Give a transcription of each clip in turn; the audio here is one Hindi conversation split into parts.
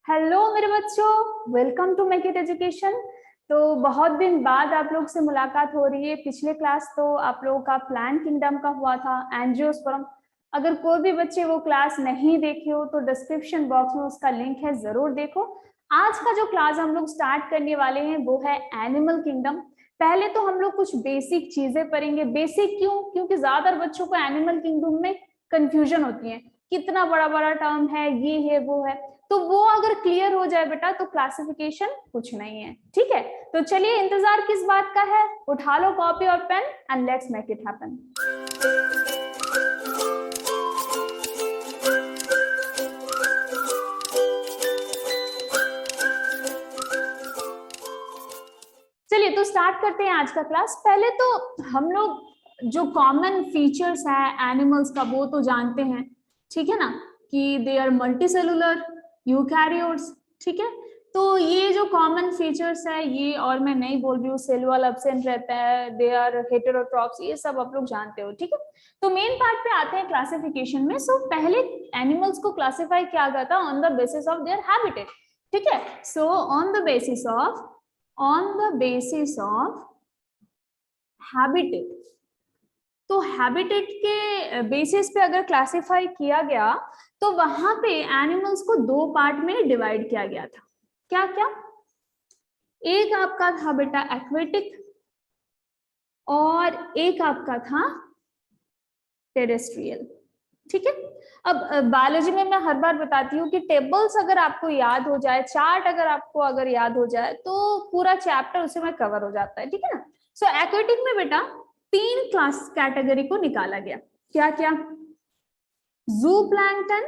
हेलो मेरे बच्चों, welcome to make it education. तो बहुत दिन बाद आप लोग से मुलाकात हो रही है। पिछले क्लास तो आप लोगों का प्लांट किंगडम का हुआ था, एंजियोस्पर्म। अगर कोई भी बच्चे वो क्लास नहीं देखे हो तो डिस्क्रिप्शन बॉक्स में उसका लिंक है, जरूर देखो। आज का जो क्लास हम लोग स्टार्ट करने वाले हैं वो है एनिमल किंगडम। पहले तो हम लोग कुछ बेसिक चीजें पढ़ेंगे। बेसिक क्यों? क्योंकि ज्यादातर बच्चों को एनिमल किंगडम में कंफ्यूजन होती है, कितना बड़ा बड़ा टर्म है, ये है वो है। तो वो अगर क्लियर हो जाए बेटा तो क्लासिफिकेशन कुछ नहीं है। ठीक है, तो चलिए, इंतजार किस बात का है, उठा लो कॉपी और pen and let's make it happen. चलिए तो स्टार्ट करते हैं आज का क्लास। पहले तो हम लोग जो कॉमन फीचर्स है एनिमल्स का वो तो जानते हैं, ठीक है ना, कि दे आर मल्टीसेलुलर यूकैरियोट्स। ठीक है, तो ये जो कॉमन फीचर्स है ये, और मैं नहीं बोल रही हूँ सेल वॉल एब्सेंट रहता है, दे आर हेटेरोट्रॉप्स, ये सब आप लोग जानते हो। ठीक है, तो मेन पार्ट पे आते हैं क्लासिफिकेशन में। सो पहले एनिमल्स को क्लासिफाई किया गया था on the basis of their habitat. ठीक है, सो on the basis of habitat. तो हैबिटेट के बेसिस पे अगर क्लासिफाई किया गया तो वहां पे एनिमल्स को दो पार्ट में डिवाइड किया गया था। क्या क्या? एक आपका था बेटा एक्वेटिक और एक आपका था टेरेस्ट्रियल। ठीक है, अब बायोलॉजी में मैं हर बार बताती हूँ कि टेबल्स अगर आपको याद हो जाए, चार्ट अगर याद हो जाए तो पूरा चैप्टर उसी में कवर हो जाता है। ठीक है ना। सो एक्वेटिक में बेटा तीन क्लास कैटेगरी को निकाला गया। क्या क्या? Zooplankton,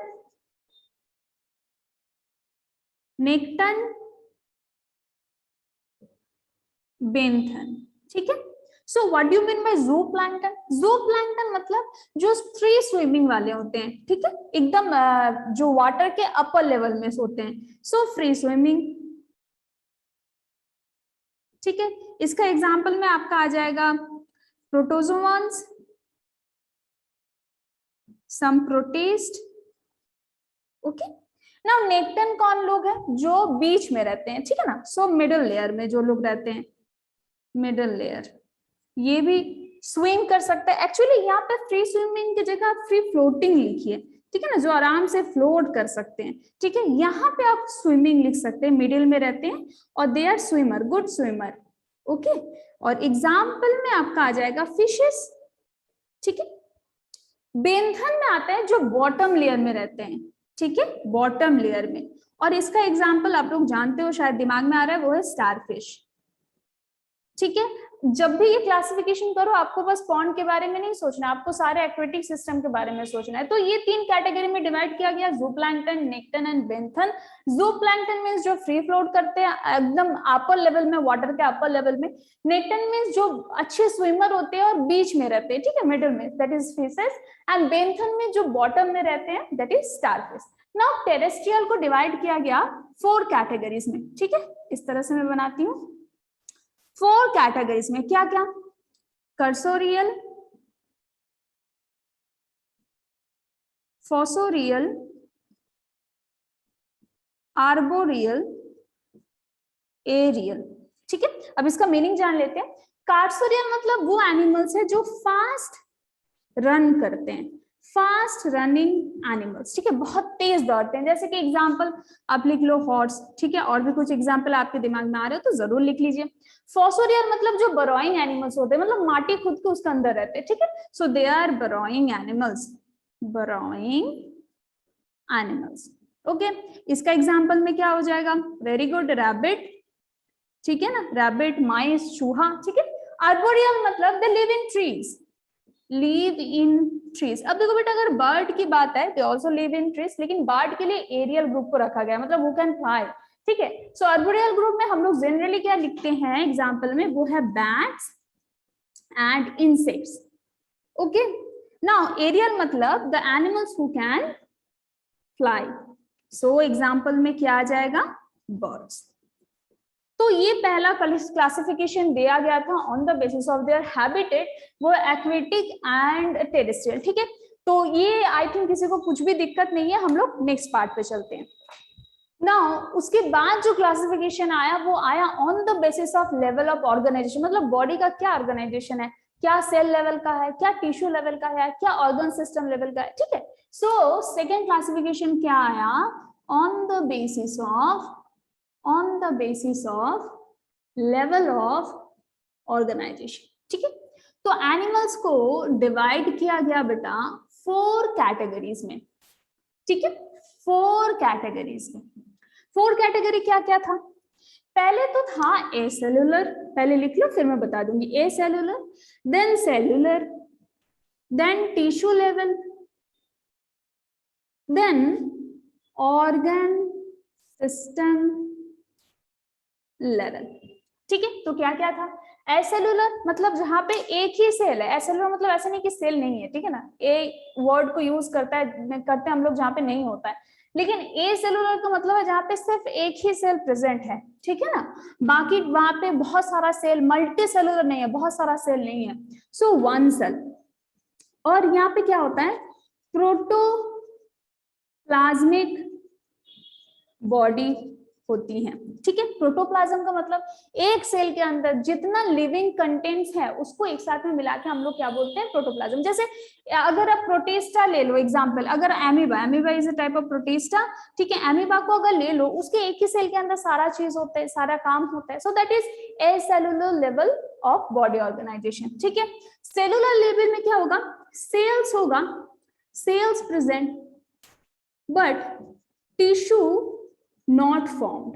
nekton, benthos. ठीक है, so what do you mean by zooplankton? Zooplankton मतलब जो फ्री स्विमिंग वाले होते हैं। ठीक है, एकदम जो वाटर के अपर लेवल में होते हैं, सो फ्री स्विमिंग। ठीक है, इसका एग्जाम्पल में आपका आ जाएगा प्रोटोजोआंस, सम प्रोटिस्ट। ओके, नाउ नेक्टन कौन लोग हैं? जो बीच में रहते हैं। ठीक है ना, सो मिडिल लेयर में जो लोग रहते हैं, मिडिल लेयर, ये भी स्विम कर सकते हैं। एक्चुअली यहाँ पे फ्री स्विमिंग की जगह फ्री फ्लोटिंग लिखिए। ठीक है ना, जो आराम से फ्लोट कर सकते हैं। ठीक है, यहाँ पे आप स्विमिंग लिख सकते हैं, मिडिल में रहते हैं और they are swimmer, good swimmer. Okay, और एग्जाम्पल में आपका आ जाएगा फिशेस। ठीक है, बेंथन में आता है जो बॉटम लेयर में रहते हैं। ठीक है, बॉटम लेयर में, और इसका एग्जाम्पल आप लोग जानते हो, शायद दिमाग में आ रहा है, वो है स्टारफिश। ठीक है, जब भी ये क्लासिफिकेशन करो आपको बस पॉन्ड के बारे में नहीं सोचना, आपको सारे एक्वेटिक सिस्टम के बारे में सोचना है। तो ये तीन कैटेगरी में डिवाइड किया गया, ज़ूप्लैंक्टन, नेक्टन एंड बेंथन। ज़ूप्लैंक्टन मींस जो फ्री फ्लोट करते हैं एकदम अपर लेवल में, वाटर के अपर लेवल में। नेक्टन मींस जो अच्छे स्विमर होते हैं और बीच में रहते हैं, ठीक है, मिडिल में, that is fishes. And Bentham में जो बॉटम में रहते हैं, that is starfish. Now terrestrial को डिवाइड किया गया 4 कैटेगरीज में। ठीक है, इस तरह से मैं बनाती हूँ 4 कैटेगरीज में। क्या क्या? Cursorial, fossorial, arboreal, aerial. ठीक है, अब इसका मीनिंग जान लेते हैं। कार्सोरियल मतलब वो एनिमल्स है जो फास्ट रन करते हैं, फास्ट रनिंग एनिमल्स। ठीक है, बहुत तेज दौड़ते हैं। जैसे कि एग्जांपल आप लिख लो हॉर्स। ठीक है, और भी कुछ एग्जांपल आपके दिमाग में आ रहे हो तो जरूर लिख लीजिए। फॉसोरियल मतलब जो बरोइंग एनिमल्स होते हैं, मतलब माटी खुद के उसके अंदर रहते हैं। ठीक है, so they are burrowing animals, burrowing animals. Okay, इसका एग्जांपल में क्या हो जाएगा? Very good, rabbit. ठीक है ना, रैबिट, माइस, चूहा। ठीक है, आर्बोरियल मतलब they live in trees, live in trees. अब देखो बेटा, अगर बर्ड की बात है, they also live in trees, लेकिन बर्ड के लिए एरियल ग्रुप को रखा गया, मतलब वो कैन फ्लाई। ठीक है, सो आर्बोरियल ग्रुप में हम लोग जनरली क्या लिखते हैं एग्जांपल में, वो है bats and insects. Okay, now aerial मतलब the animals who can fly. So example में क्या आ जाएगा? बर्ड्स। तो ये पहला क्लासिफिकेशन दिया गया था on the basis of their habitat, वो एक्वेटिक एंड टेरेस्ट्रियल। ठीक है, तो ये आई थिंक किसी को कुछ भी दिक्कत नहीं है। हम लोग नेक्स्ट पार्ट पे चलते हैं। नाउ उसके बाद जो क्लासिफिकेशन आया वो आया on the basis of level of organisation, मतलब बॉडी का क्या ऑर्गेनाइजेशन है, क्या सेल लेवल का है, क्या टिश्यू लेवल का है, क्या ऑर्गन सिस्टम लेवल का है, ठीक है। सो सेकेंड क्लासिफिकेशन क्या आया, on the basis of level of organisation, ठीक है। तो एनिमल्स को डिवाइड किया गया बेटा 4 कैटेगरीज में, ठीक है, 4 कैटेगरीज में। 4 कैटेगरी क्या क्या था, पहले तो था ए सेलुलर, पहले लिख लो फिर मैं बता दूंगी, acellular, then cellular, then tissue level, then organ system level, ठीक है। तो क्या क्या था, एसेलुलर मतलब जहां पे एक ही सेल है, एसेलुलर मतलब ऐसा नहीं कि सेल नहीं है, ठीक है ना, ए वर्ड को यूज करते हैं हम लोग जहाँ पे नहीं होता है, लेकिन ए सेलुलर का मतलब है जहाँ पे सिर्फ एक ही सेल प्रेजेंट है, ठीक है ना, बाकी वहां पे बहुत सारा सेल, मल्टी सेलुलर नहीं है, बहुत सारा सेल नहीं है, सो वन सेल। और यहाँ पे क्या होता है, प्रोटोप्लाज्मिक बॉडी होती है, ठीक है। प्रोटोप्लाज्म का मतलब एक सेल के अंदर जितना लिविंग कंटेंट्स है उसको एक साथ में मिला के हम लोग क्या बोलते हैं, प्रोटोप्लाज्म। जैसे अगर आप प्रोटिस्टा ले लो एग्जांपल, अगर amoeba is a type of protista, ठीक है, एमीबा को अगर ले लो, उसके एक ही सेल के अंदर सारा चीज होता है, सारा काम होता है, so that is a cellular level of body organisation, ठीक है। सेलुलर लेवल में क्या होगा, सेल्स होगा, cells present but tissue not formed,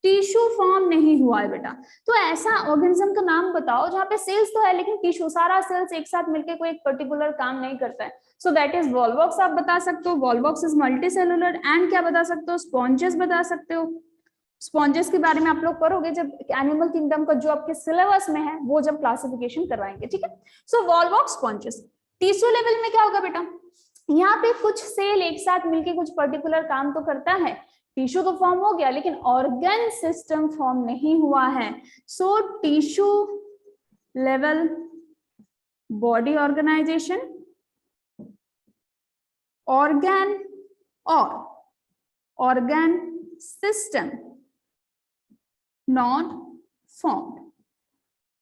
tissue form नहीं हुआ है बेटा। तो ऐसा ऑर्गेनिज्म का नाम बताओ जहां पे सेल्स तो है लेकिन टिश्यू, सारा सेल्स एक साथ मिलके कोई एक पर्टिकुलर काम नहीं करता है, सो दैट इज वॉल्वॉक्स। आप बता सकते हो Volvox is multi cellular. And क्या बता सकते हो, स्पॉन्जेस बता सकते हो। स्पॉन्जेस के बारे में आप लोग पढ़ोगे जब एनिमल किंगडम का जो आपके सिलेबस में है वो जब क्लासिफिकेशन करवाएंगे, ठीक है। सो वॉल्वॉक्स, स्पॉन्जेस। टिश्यू लेवल में क्या होगा बेटा, यहाँ पे कुछ सेल एक साथ मिलके कुछ पर्टिकुलर काम तो करता है, टिश्यू तो फॉर्म हो गया लेकिन ऑर्गन सिस्टम फॉर्म नहीं हुआ है, so tissue level body organisation, organ और ऑर्गन सिस्टम नॉट फॉर्म,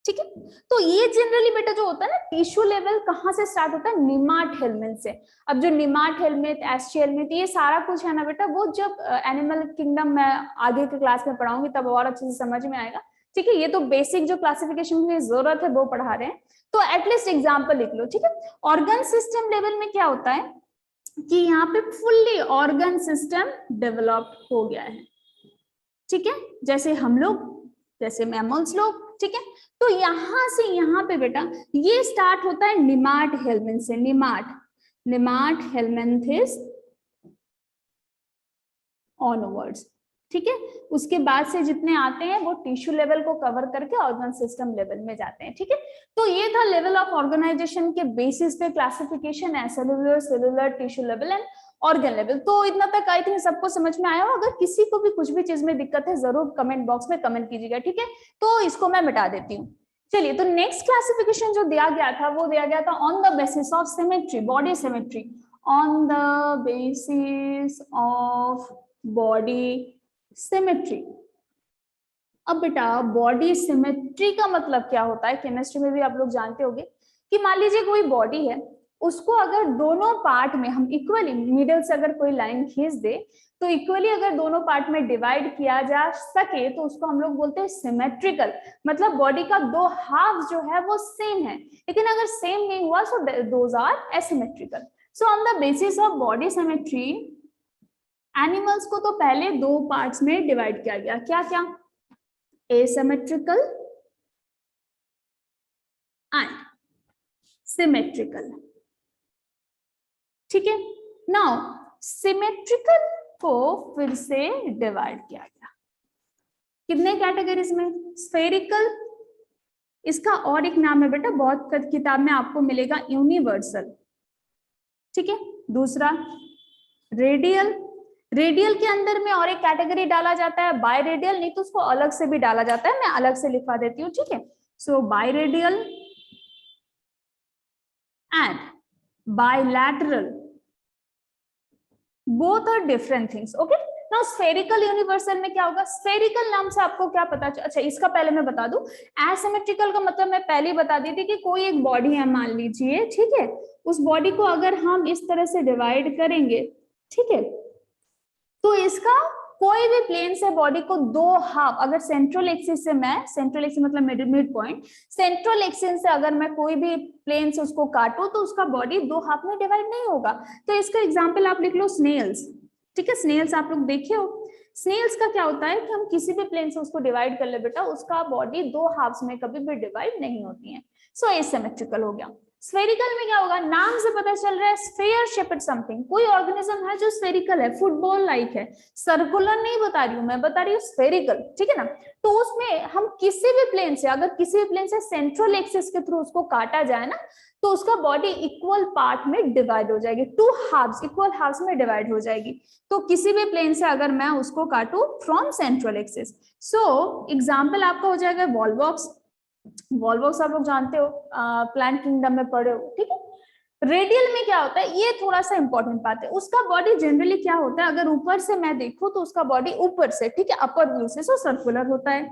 ठीक है। तो ये जनरली बेटा जो होता है ना टिश्यू लेवल कहाँ से स्टार्ट होता है, निमाट हेलमिंथ से। अब जो निमाट हेलमिंथ, एस्ची हेलमिंथ, ये सारा कुछ है ना बेटा, वो जब एनिमल किंगडम में आगे के क्लास में पढ़ाऊंगी तब और अच्छे से समझ में आएगा, ठीक है। ये तो बेसिक जो क्लासिफिकेशन की जरूरत है वो पढ़ा रहे हैं, तो एटलीस्ट एग्जाम्पल लिख लो, ठीक है। ऑर्गन सिस्टम लेवल में क्या होता है कि यहाँ पे फुल्ली ऑर्गन सिस्टम डेवलप हो गया है, ठीक है, जैसे हम लोग, जैसे मैमल्स लोग, ठीक है। तो यहां से यहाँ पे बेटा ये स्टार्ट होता है निमाट हेलमिंथ से, निमाट हेलमिंथिस ऑनवर्ड्स, ठीक है। उसके बाद से जितने आते हैं वो टिश्यू लेवल को कवर करके ऑर्गन सिस्टम लेवल में जाते हैं, ठीक है। तो ये था लेवल ऑफ ऑर्गेनाइजेशन के बेसिस पे क्लासिफिकेशन है, cellular, cellular, tissue level and organ level. तो इतना तक आई थिंक सबको समझ में आया हो। अगर किसी को भी कुछ भी चीज में दिक्कत है जरूर कमेंट बॉक्स में कमेंट कीजिएगा, ठीक है। तो इसको मैं मिटा देती हूँ। चलिए, तो नेक्स्ट क्लासिफिकेशन जो दिया गया था वो दिया गया था on the basis of symmetry, body symmetry, on the basis of body symmetry. अब बेटा बॉडी सिमेट्री का मतलब क्या होता है, केमिस्ट्री में भी आप लोग जानते होंगे कि मान लीजिए कोई बॉडी है, उसको अगर दोनों पार्ट में हम इक्वली मिडिल से अगर कोई लाइन खींच दे तो इक्वली अगर दोनों पार्ट में डिवाइड किया जा सके तो उसको हम लोग बोलते हैं सिमेट्रिकल, मतलब बॉडी का दो हाफ जो है वो सेम है, लेकिन अगर सेम नहीं हुआ so those are asymmetrical. So on the basis of body symmetry animals को तो पहले दो पार्ट्स में डिवाइड किया गया, क्या क्या, एसिमेट्रिकल एंड सिमेट्रिकल, ठीक है। नाउ सिमेट्रिकल को फिर से डिवाइड किया गया कितने कैटेगरीज में, स्फेरिकल, इसका और एक नाम है बेटा, बहुत किताब में आपको मिलेगा, यूनिवर्सल, ठीक है। दूसरा रेडियल, रेडियल के अंदर में और एक कैटेगरी डाला जाता है बाय रेडियल, नहीं तो उसको अलग से भी डाला जाता है, मैं अलग से लिखवा देती हूँ, ठीक है। So by radial and bilateral, both are different things, okay. ना स्फेरिकल यूनिवर्सल में क्या होगा, स्फेरिकल नाम से आपको क्या पता चल, अच्छा इसका पहले मैं बता दूं, एसिमेट्रिकल का मतलब मैं पहले ही बता दी थी कि कोई एक बॉडी है मान लीजिए, ठीक है, उस बॉडी को अगर हम इस तरह से डिवाइड करेंगे, ठीक है, तो इसका कोई भी प्लेन से बॉडी को दो हाफ, अगर सेंट्रल एक्सिस से मैं, सेंट्रल एक्सिस मतलब मिड पॉइंट, सेंट्रल एक्सिस से अगर मैं कोई भी प्लेन से उसको काटूं तो उसका बॉडी दो हाफ में डिवाइड नहीं होगा। तो इसका एग्जांपल आप लिख लो स्नेल्स, ठीक है, स्नेल्स आप लोग देखे हो, स्नेल्स का क्या होता है कि हम किसी भी प्लेन से उसको डिवाइड कर ले बेटा, उसका बॉडी दो हाफ्स में कभी भी डिवाइड नहीं होती है। सो एसिमेट्रिकल हो गया। स्फेरिकल में क्या होगा, नाम से पता चल रहा है स्फीयर शेप्ड समथिंग, कोई ऑर्गेनिज्म है जो स्फेरिकल है, फुटबॉल लाइक है, सर्कुलर नहीं बता रही हूं मैं, बता रही हूँ स्फेरिकल, ठीक है ना। तो उसमें हम किसी भी प्लेन से, अगर किसी भी प्लेन से सेंट्रल एक्सिस के थ्रू उसको काटा जाए ना, तो उसका बॉडी इक्वल पार्ट में डिवाइड हो जाएगी, टू हाफ्स, इक्वल हाफ्स में डिवाइड हो जाएगी। तो किसी भी प्लेन से अगर मैं उसको काटू from central axis, so example आपका हो जाएगा वॉलवॉक्स, वॉलवॉक्स आप लोग जानते हो, प्लांट किंगडम में पढ़े हो, ठीक है। रेडियल में क्या होता है, ये थोड़ा सा इंपॉर्टेंट बात है, उसका बॉडी जनरली क्या होता है, अगर ऊपर से मैं देखूं तो उसका बॉडी ऊपर से, ठीक है, अपर व्यू से, सो सर्कुलर होता है।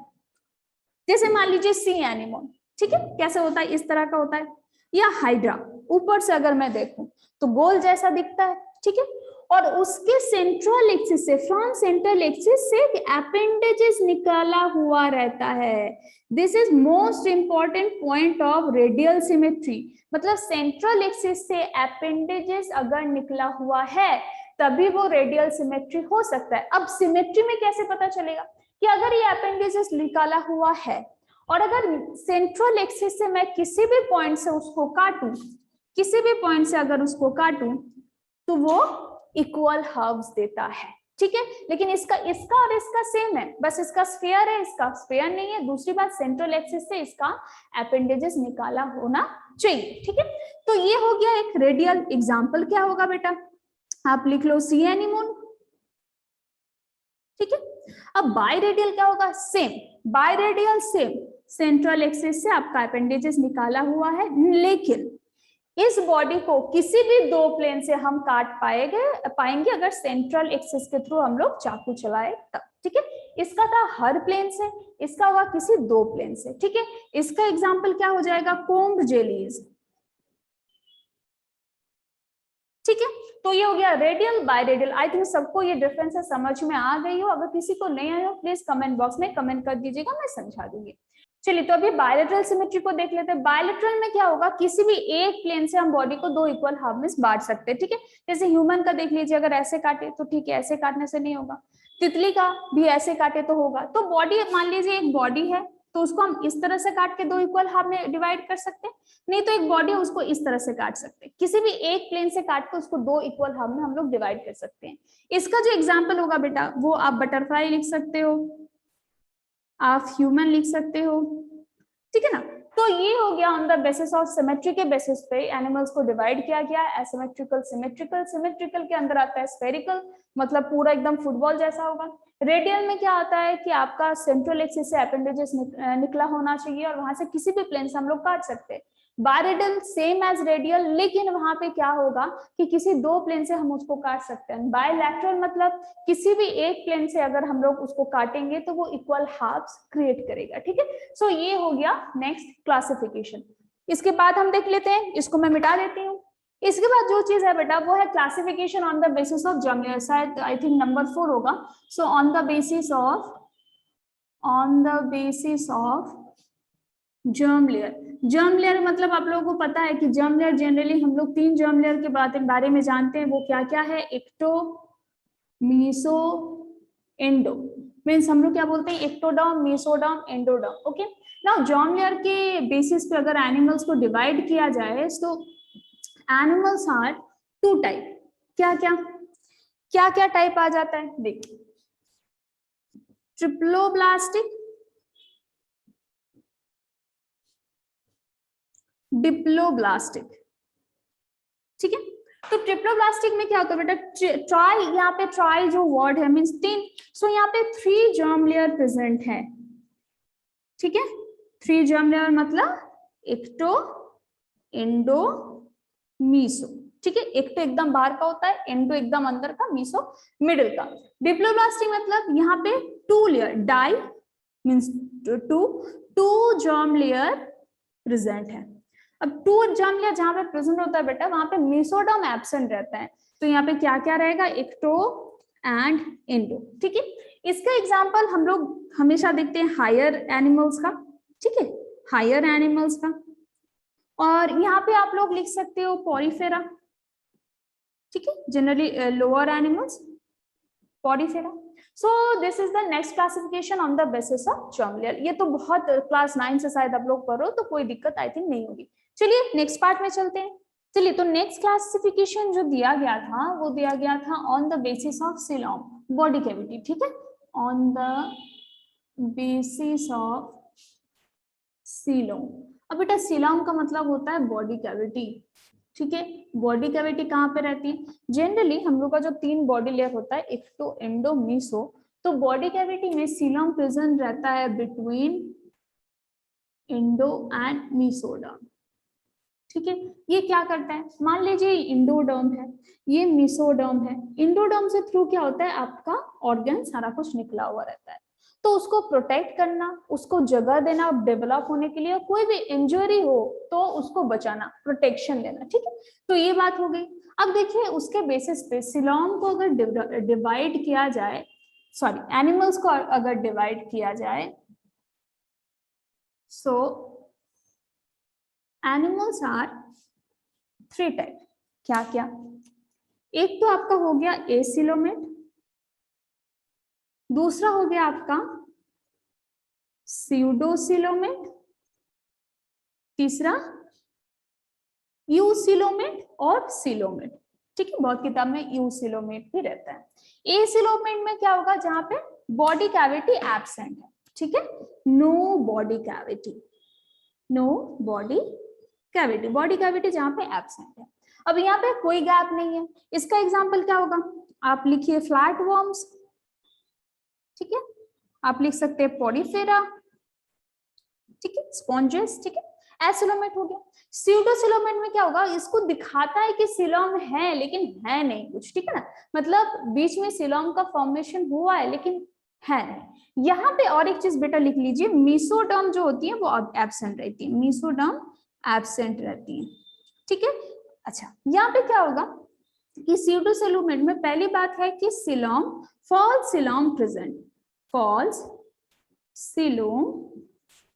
जैसे मान लीजिए सी एनिमल, ठीक है, कैसे होता है, इस तरह का होता है, या हाइड्रा, ऊपर से अगर मैं देखूं तो गोल जैसा दिखता है, ठीक है, और उसके सेंट्रल एक्सिस से, फ्रॉम सेंट्रल एक्सिस से अपेंडेजेस निकाला हुआ रहता है। This is most important point of radial symmetry, मतलब सेंट्रल एक्सिस से अपेंडेजेस अगर निकला हुआ है तभी वो रेडियल सिमेट्री हो सकता है। अब सिमेट्री में कैसे पता चलेगा कि अगर ये अपेंडेजेस निकाला हुआ है और अगर सेंट्रल एक्सिस से मैं किसी भी पॉइंट से उसको काटूं, किसी भी पॉइंट से अगर उसको काटूं तो वो इक्वल हाफ्स देता है, ठीक है। लेकिन इसका और इसका सेम है, बस इसका स्फीयर है, इसका स्फीयर नहीं है। दूसरी बात, सेंट्रल एक्सिस से इसका अपेंडेजेस निकाला होना चाहिए, ठीक है। तो ये हो गया एक रेडियल। एग्जांपल क्या होगा बेटा, आप लिख लो सी एनीमोन, ठीक है। अब बाय रेडियल क्या होगा, same, bye radial same, central axis से आपका अपेंडेजेस निकाला हुआ है, लेकिन इस बॉडी को किसी भी दो प्लेन से हम काट पाएंगे अगर सेंट्रल एक्सिस के थ्रू हम लोग चाकू चलाए तब, ठीक है। इसका था हर प्लेन से, इसका होगा किसी दो प्लेन से, ठीक है। इसका एग्जांपल क्या हो जाएगा, कोम्ब जेलीज, ठीक है। तो ये हो गया radial bye radial. I think सबको ये डिफरेंस समझ में आ गई हो, अगर किसी को नहीं आया हो प्लीज कमेंट बॉक्स में कमेंट कर दीजिएगा, मैं समझा दूंगी। चलिए तो अभी बायलेटरल सिमेट्री को देख लेते हैं। बायलेटरल में क्या होगा, किसी भी एक प्लेन से हम बॉडी को दो इक्वल हाफ में बांट सकते हैं, ठीक है। जैसे ह्यूमन का देख लीजिए, अगर ऐसे काटे तो ठीक है, ऐसे काटने से नहीं होगा। तितली का भी ऐसे काटे तो होगा। तो बॉडी, मान लीजिए एक बॉडी है तो उसको हम इस तरह से काट के दो इक्वल हाफ में डिवाइड कर सकते हैं, नहीं तो एक बॉडी है उसको इस तरह से काट सकते हैं। किसी भी एक प्लेन से काट के उसको दो इक्वल हाफ में हम लोग डिवाइड कर सकते हैं। इसका जो एग्जाम्पल होगा बेटा, वो आप बटरफ्लाई लिख सकते हो, आप ह्यूमन लिख सकते हो, ठीक है ना। तो ये हो गया on the basis of symmetry के बेसिस पे एनिमल्स को डिवाइड किया गया, एसिमेट्रिकल, सिमेट्रिकल। सिमेट्रिकल के अंदर आता है स्फेरिकल, मतलब पूरा एकदम फुटबॉल जैसा होगा। रेडियल में क्या आता है कि आपका सेंट्रल एक्सिस से अपेंडेजेस निकला होना चाहिए और वहां से किसी भी प्लेन से हम लोग काट सकते हैं। बायरेडियल सेम एज रेडियल, लेकिन वहां पे क्या होगा कि किसी दो प्लेन से हम उसको काट सकते हैं। बायलैटरल मतलब किसी भी एक प्लेन से अगर हम लोग उसको काटेंगे तो वो इक्वल हाफ्स क्रिएट करेगा, ठीक है। सो ये हो गया नेक्स्ट क्लासिफिकेशन। इसके बाद हम देख लेते हैं, इसको मैं मिटा देती हूँ। इसके बाद जो चीज है बेटा वो है classification on the basis of germ layer, शायद आई थिंक नंबर 4 होगा। सो on the basis of germ layer. Germ layer मतलब आप लोगों को पता है कि जर्म लेयर जनरली हम लोग 3 जर्म लेयर के बारे में जानते हैं। वो क्या क्या है, एक्टो, मीसो, एंडो। मीन्स हम लोग क्या बोलते हैं, ectoderm, mesoderm, endoderm, okay. Now germ layer के बेसिस पे अगर एनिमल्स को डिवाइड किया जाए तो एनिमल्स आर 2 टाइप। क्या क्या टाइप आ जाता है, देखिए, ट्रिप्लोब्लास्टिक, डिप्लोब्लास्टिक, ठीक है। तो ट्रिप्लोब्लास्टिक में क्या होता है बेटा, ट्राई, यहाँ पे ट्राई जो वर्ड है मींस 3, सो यहाँ पे 3 जर्म लेयर प्रेजेंट है, ठीक है। 3 जर्म लेयर मतलब एक्टो, एंडो, मीसो, ठीक है, एक तो एकदम बाहर का होता है, एंडो एकदम अंदर का, मीसो मिडिल का। डिप्लोब्लास्ट मतलब यहाँ पे 2 layer, di means two germ layer present है। अब 2 जर्म लेयर जहां पे प्रेजेंट होता है बेटा, वहां पे मेसोडर्म एब्सेंट रहता है। तो यहाँ पे क्या क्या रहेगा, एक्टो एंड एंडो। ठीक है, इसका एग्जांपल हम लोग हमेशा देखते हैं हायर एनिमल्स का, ठीक है, हायर एनिमल्स का। और यहाँ पे आप लोग लिख सकते हो पॉरीफेरा, ठीक है, generally lower animals, Porifera. So this is the next classification on the basis of germ layer. ये तो बहुत क्लास 9 से शायद आप लोग पढ़ो, तो कोई दिक्कत आई थिंक नहीं होगी। चलिए नेक्स्ट पार्ट में चलते हैं। चलिए, तो नेक्स्ट क्लासिफिकेशन जो दिया गया था वो दिया गया था on the basis of coelom, body cavity, ठीक है, on the basis of coelom. अब बेटा सीलोम का मतलब होता है बॉडी कैविटी, ठीक है। बॉडी कैविटी कहाँ पे रहती है, जनरली हम लोग का जो 3 बॉडी लेयर होता है, एक्टो एंडो मीसो, तो बॉडी कैविटी में सीलोम प्रेजेंट रहता है बिटवीन एंडो एंड मीसोडर्म, ठीक है। ये क्या करता है, मान लीजिए इंडोडर्म है, ये मीसोडर्म है। इंडोडर्म से थ्रू क्या होता है, आपका ऑर्गन सारा कुछ निकला हुआ रहता है, तो उसको प्रोटेक्ट करना, उसको जगह देना डेवलप होने के लिए, कोई भी इंजरी हो तो उसको बचाना, प्रोटेक्शन देना, ठीक है। तो ये बात हो गई। अब देखिए उसके बेसिस पे सीलोम को अगर डिवाइड किया जाए, सॉरी एनिमल्स को अगर डिवाइड किया जाए, सो एनिमल्स आर 3 टाइप। क्या क्या, एक तो आपका हो गया एसिलोमेट, दूसरा हो गया आपका स्यूडोसिलोमेट, तीसरा यूसिलोमेट और सिलोमेट, ठीक है। बहुत किताब में यूसिलोमेट भी रहता है। एसिलोमेट में क्या होगा, जहां पे बॉडी कैविटी एब्सेंट है, ठीक है, no body cavity, no body cavity, body cavity जहां पे एब्सेंट है। अब यहाँ पे कोई गैप नहीं है, इसका एग्जांपल क्या होगा, आप लिखिए फ्लैट वर्म्स, ठीक है, आप लिख सकते हैं पॉडीफेरा, ठीक है, स्पॉन्जेस, ठीक है। एसिलोमेट हो गया। स्यूडोसिलोमेट में क्या होगा, इसको दिखाता है कि सिलोम है लेकिन है नहीं कुछ, ठीक है ना, मतलब बीच में सिलोम का फॉर्मेशन हुआ है लेकिन है नहीं। यहाँ पे और एक चीज बेटा लिख लीजिए, मीसोडर्म जो होती है वो एब्सेंट रहती है, मीसोडर्म एब्सेंट रहती है, ठीक है। अच्छा, यहाँ पे क्या होगा कि स्यूडोसिलोमेट में पहली बात है कि coelom, false coelom present, false coelom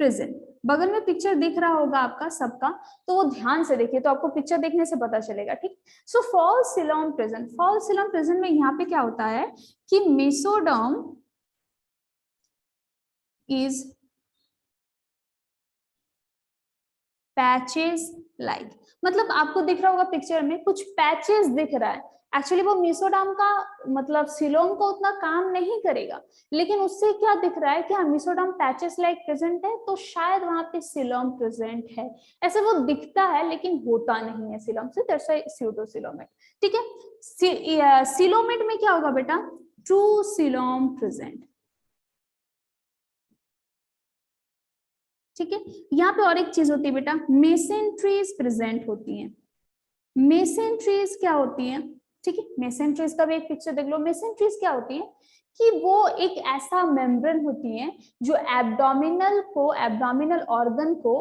present. बगल में पिक्चर दिख रहा होगा आपका सबका, तो वो ध्यान से देखिए, तो आपको पिक्चर देखने से पता चलेगा, ठीक। So false coelom present, false coelom present में यहाँ पे क्या होता है कि मेसोडर्म इज पैचेस लाइक, मतलब आपको दिख रहा होगा पिक्चर में कुछ पैचेस दिख रहा है, एक्चुअली वो मेसोडर्म का मतलब सिलोम को उतना काम नहीं करेगा, लेकिन उससे क्या दिख रहा है कि हाँ मेसोडर्म पैचेस लाइक प्रेजेंट है, तो शायद वहां पे सिलोम प्रेजेंट है, ऐसे वो दिखता है लेकिन होता नहीं है सिलोम से, दैट्स व्हाई स्यूडोसिलोमेट, ठीक है। सिलोमेट में क्या होगा बेटा, ट्रू सिलोम प्रेजेंट, ठीक है। यहाँ पे और एक चीज होती है बेटा, मेसेंट्रीज प्रेजेंट होती हैं। मेसेंट्रीज क्या होती हैं, ठीक है, मेसेंट्रीज का भी एक पिक्चर देख लो। मेसेंट्रीज क्या होती है कि वो एक ऐसा मेम्ब्रेन होती है जो एब्डोमिनल को, एब्डोमिनल ऑर्गन को,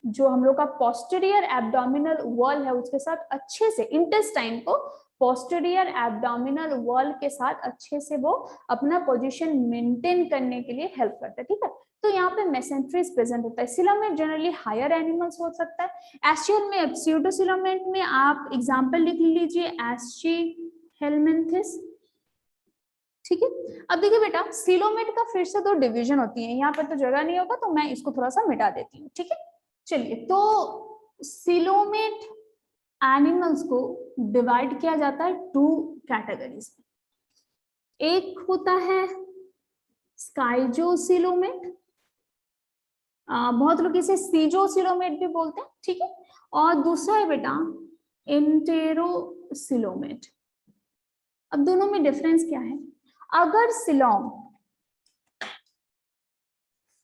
जो हम लोग का पोस्टीरियर एब्डोमिनल वॉल है उसके साथ अच्छे से, इंटेस्टाइन को पोस्टीरियर एब्डोमिनल वॉल के साथ अच्छे से वो अपना पोजीशन मेंटेन करने के लिए हेल्प करता है, ठीक है। तो यहाँ पे मेसेंट्रीज प्रेजेंट होता है। सिलोमेट जनरली हायर एनिमल्स हो सकता है। एस्चियल में, स्यूडोसिलोमेट में आप एग्जांपल लिख लीजिए, एस्ची हेलमिंथिस, ठीक है। अब देखिए बेटा, सिलोमेट का फिर से 2 डिवीजन होती है, यहाँ पर तो जगह नहीं होगा तो मैं इसको थोड़ा सा मिटा देती हूँ, ठीक है। चलिए, तो सिलोमेट एनिमल्स को डिवाइड किया जाता है 2 कैटेगरीज में। एक होता है स्काइजोसिलोमेट, बहुत लोग इसे सीजोसिलोमेट भी बोलते हैं, ठीक है। और दूसरा है बेटा एंटेरोसिलोमेट। अब दोनों में डिफरेंस क्या है, अगर coelom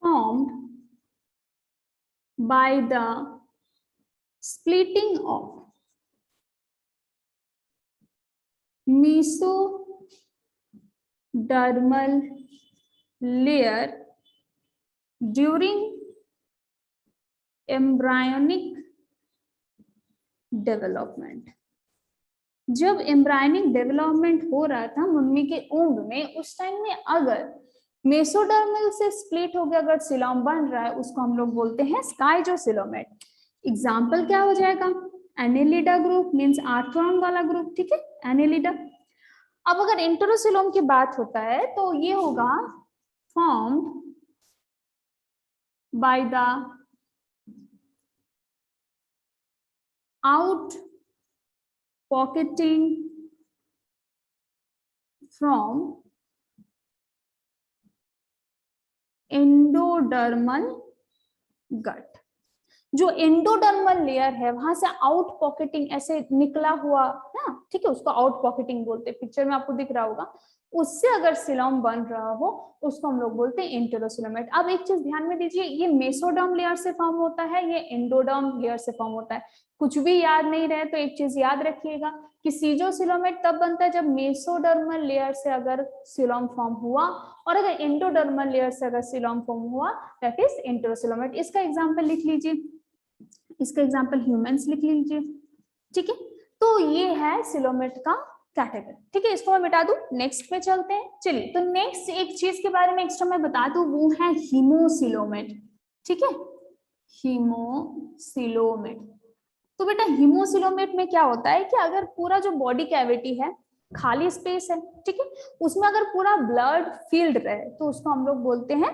formed by the splitting of mesodermal layer during embryonic development. जब एम्ब्रायनिक डेवलपमेंट हो रहा था मम्मी के ऊंग में, उस टाइम में अगर मेसोडर्मल से स्प्लिट हो गया, अगर सिलोम बन रहा है, उसको हम लोग बोलते हैं स्काइजोसिलोमेट। एग्जाम्पल क्या हो जाएगा? एनेलिडा ग्रुप मींस आर्थ्रोन वाला ग्रुप, ठीक है, एनेलिडा। अब अगर इंटरोसिलोम की बात होता है तो ये होगा formed by the out pocketing from endodermal gut. जो एंडोडर्मल लेयर है वहां से आउट पॉकेटिंग ऐसे निकला हुआ ना, ठीक है, उसको आउट पॉकेटिंग बोलते हैं, पिक्चर में आपको दिख रहा होगा, उससे अगर सिलोम बन रहा हो उसको हम लोग बोलते हैं इंटेरोसिलोमेट। अब एक चीज ध्यान में दीजिए, ये मेसोडर्म लेयर से फॉर्म होता है, ये एंडोडर्म लेयर से फॉर्म होता है। कुछ भी याद नहीं रहे तो एक चीज याद रखिएगा कि सीजोसिलोमेट तब बनता है जब मेसोडर्मल लेयर से अगर सिलोम फॉर्म हुआ, और अगर एंडोडर्मल लेयर से अगर सिलोम फॉर्म हुआ दैट इज इंटेरोसिलोमेट। इसका एग्जाम्पल लिख लीजिए, इसका एग्जाम्पल ह्यूमंस लिख लीजिए, ठीक है। तो ये है सिलोमेट का कैटेगरी, ठीक है, इसको मैं मिटा दूं, नेक्स्ट पे चलते हैं। चलिए, तो नेक्स्ट एक चीज के बारे में एक्स्ट्रा मैं बता दूं, वो है हीमोसिलोमेट, ठीक है, हीमोसिलोमेट। तो बेटा हीमोसिलोमेट में क्या होता है कि अगर पूरा जो बॉडी कैविटी है, खाली स्पेस है, ठीक है, उसमें अगर पूरा ब्लड फील्ड रहे तो उसको हम लोग बोलते हैं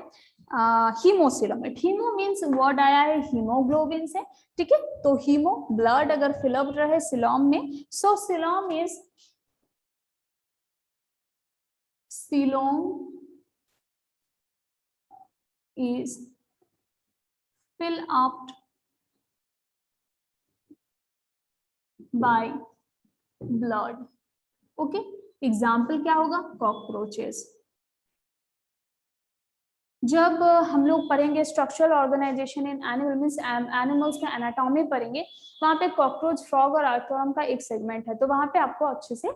हीमोसिलोमेट। हीमो मीन्स वर्ड आया है हीमोग्लोबिन से, ठीक है, तो हीमो ब्लड अगर फिलअप रहे सिलोम में, सो coelom is fill up by blood, ओके। एग्जाम्पल क्या होगा? कॉकरोचेस। जब हम लोग पढ़ेंगे structural organisation in animal means animals के एनाटॉमी पढ़ेंगे, वहां पे कॉकरोच, फ्रॉग और आर्थ्रोन का एक सेगमेंट है, तो वहां पे आपको अच्छे से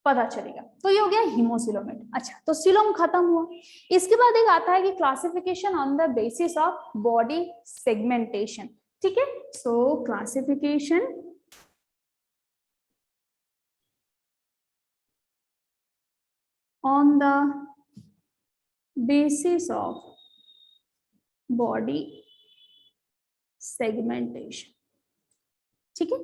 पता चलेगा। तो ये हो गया हीमोसिलोमेट। अच्छा, तो सिलोम खत्म हुआ। इसके बाद एक आता है कि classification on the basis of body segmentation, ठीक है। सो classification on the basis of body segmentation, ठीक है।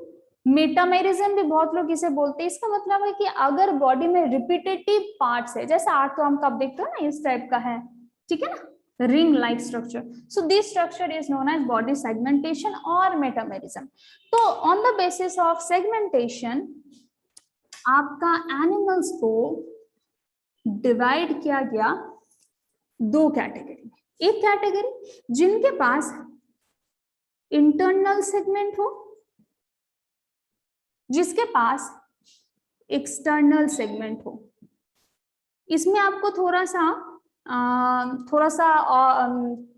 मेटामेरिज्म भी बहुत लोग इसे बोलते हैं। इसका मतलब है कि अगर बॉडी में रिपीटेटिव पार्ट्स है, जैसे आर्थ्रोन का आप देखते हो ना, इस टाइप का है, ठीक है ना, ring like structure, so this structure is known as body segmentation और मेटामेरिज्म। तो on the basis of segmentation आपका एनिमल्स को डिवाइड किया गया दो कैटेगरी में। एक कैटेगरी जिनके पास इंटरनल सेगमेंट हो, जिसके पास एक्सटर्नल सेगमेंट हो। इसमें आपको थोड़ा सा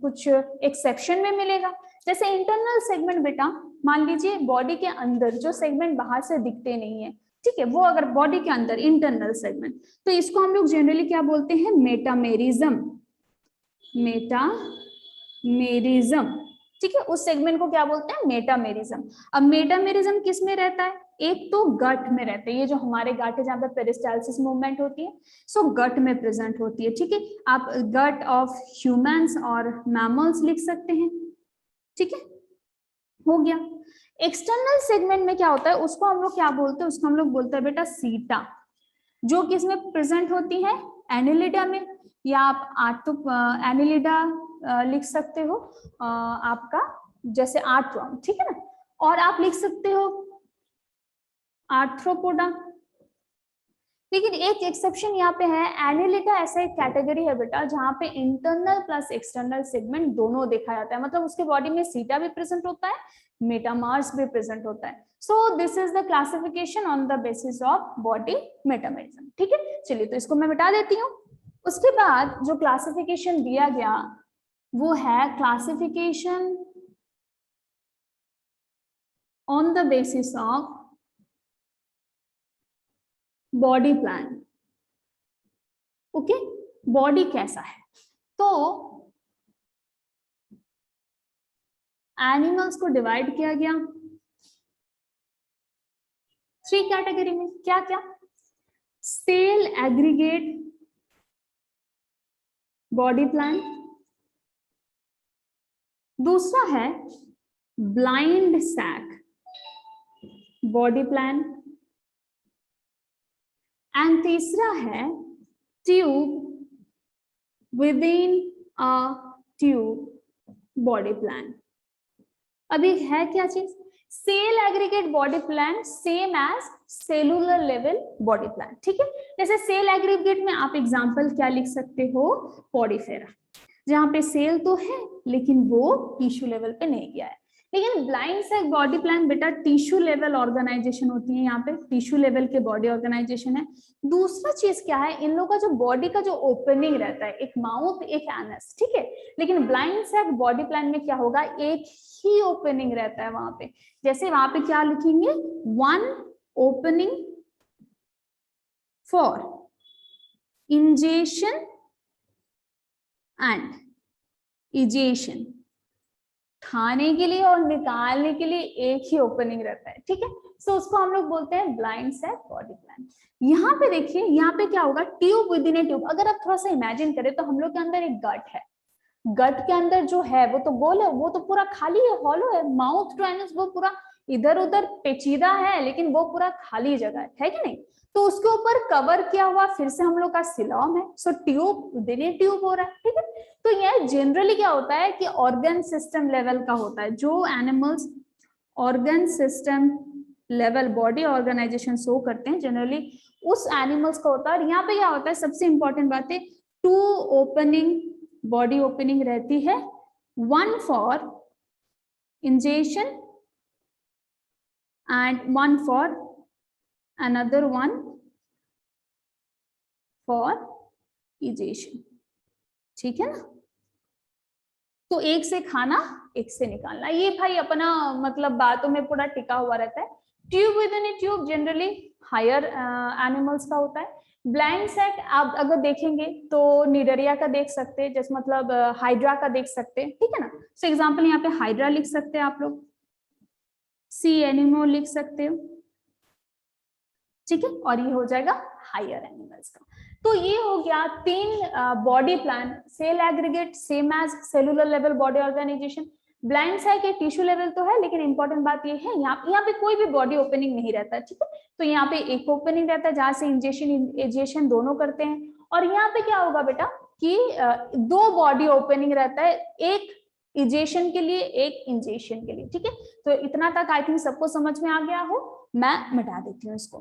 कुछ एक्सेप्शन में मिलेगा। जैसे इंटरनल सेगमेंट बेटा, मान लीजिए बॉडी के अंदर जो सेगमेंट बाहर से दिखते नहीं है, ठीक है, वो अगर बॉडी के अंदर इंटरनल सेगमेंट, तो इसको हम लोग जनरली क्या बोलते हैं? मेटामेरिज्म। मेटामेरिज्म, ठीक है, उस सेगमेंट को क्या बोलते हैं? मेटामेरिज्म। अब मेटामेरिज्म किस में रहता है? एक तो गट में रहते हैं, ये जो हमारे गट है जहाँ पे पेरिस्टाल्सिस मूवमेंट होती है, सो गट में प्रेजेंट होती है, ठीक है। आप गट ऑफ ह्यूमंस और मैमल्स लिख सकते हैं, ठीक है, हो गया। एक्सटर्नल सेगमेंट में क्या होता है, उसको हम लोग क्या बोलते हैं? उसको हम लोग बोलते हैं बेटा सीटा, जो किसमें प्रेजेंट होती है? एनिलिडा में, या आप एनिलिडा लिख सकते हो आपका, जैसे आर्थ्रोन, ठीक है ना, और आप लिख सकते हो आर्थ्रोपोडा। लेकिन एक एक्सेप्शन यहाँ पे है, एनिलिडा ऐसा एक कैटेगरी है बेटा जहाँ पे इंटरनल प्लस एक्सटर्नल सेगमेंट दोनों देखा जाता है, मतलब उसके बॉडी में सीटा भी प्रेजेंट होता है, मेटामार्स भी प्रेजेंट होता है। So this is the classification on the basis of body metamerism, ठीक है। चलिए, तो इसको मैं मिटा देती हूँ। उसके बाद जो क्लासिफिकेशन दिया गया वो है classification on the basis of body plan. Okay, body कैसा है, तो एनिमल्स को डिवाइड किया गया 3 कैटेगरी में। क्या क्या? सेल एग्रीगेट बॉडी प्लान, दूसरा है blind sac body plan, and तीसरा है tube within a tube body plan. अभी है क्या चीज? Cell aggregate body plan same as cellular level body plan. ठीक है, जैसे सेल एग्रीगेट में आप एग्जांपल क्या लिख सकते हो? पॉडीफेरा, जहां पे सेल तो है लेकिन वो टिश्यू लेवल पे नहीं गया है। लेकिन ब्लाइंड सैक बॉडी प्लान बेटा टिश्यू लेवल ऑर्गेनाइजेशन होती है, यहाँ पे टिश्यू लेवल के बॉडी ऑर्गेनाइजेशन है। दूसरा चीज क्या है, इन लोगों का जो बॉडी का जो ओपनिंग रहता है, एक माउथ एक एनस, ठीक है। लेकिन ब्लाइंड सैक बॉडी प्लान में क्या होगा, एक ही ओपनिंग रहता है वहां पे। जैसे वहां पे क्या लिखेंगे, 1 opening for ingestion and egestion, खाने के लिए और निकालने के लिए एक ही ओपनिंग रहता है। ठीक है, सो उसको हम लोग बोलते हैं ब्लाइंड सैक बॉडी प्लान। यहाँ पे देखिए, यहाँ पे क्या होगा, tube within a tube. अगर आप थोड़ा सा इमेजिन करें तो हम लोग के अंदर एक गट है, गट के अंदर जो है वो तो गोल है, वो तो पूरा खाली है, हॉलो है। माउथ टू एनस वो पूरा इधर उधर पेचीदा है, लेकिन वो पूरा खाली जगह है कि नहीं। तो उसके ऊपर कवर किया हुआ फिर से हम लोग का सिलॉम है, सो ट्यूब विदिन ए ट्यूब हो रहा है। ठीक है, तो यह जनरली क्या होता है कि ऑर्गन सिस्टम लेवल का होता है। जो animals organ system level body organization show करते हैं जनरली उस एनिमल्स का होता है। और यहाँ पे क्या होता है, सबसे इंपॉर्टेंट बात है, 2 ओपनिंग बॉडी ओपनिंग रहती है, 1 for ingestion and 1 for another one for ejection। ठीक है ना, तो एक से खाना एक से निकालना, ये भाई अपना मतलब बातों में पूरा टिका हुआ रहता है। Tube within a tube generally higher animals का होता है। ब्लाइंड सैक आप अगर देखेंगे तो निडरिया का देख सकते हैं, जैसे मतलब हाइड्रा का देख सकते हैं। ठीक है ना, सो एग्जांपल यहाँ पे हाइड्रा लिख सकते हैं आप लोग, सी एनिमो लिख सकते हो। ठीक है, और ये हो जाएगा हायर एनिमल्स का। तो ये हो गया 3 body plan, cell aggregate same as cellular level body organization, blind sac एक टिश्यू लेवल तो है, लेकिन इंपॉर्टेंट बात ये है यहाँ पे कोई भी बॉडी ओपनिंग नहीं रहता। ठीक है, तो यहाँ पे एक ओपनिंग रहता है जहां से इंजेशन इजेशन दोनों करते हैं। और यहाँ पे क्या होगा बेटा कि 2 बॉडी ओपनिंग रहता है, एक इजेशन के लिए एक इंजेशन के लिए। ठीक है, तो इतना तक आई थिंक सबको समझ में आ गया हो, मैं मिटा देती हूँ इसको।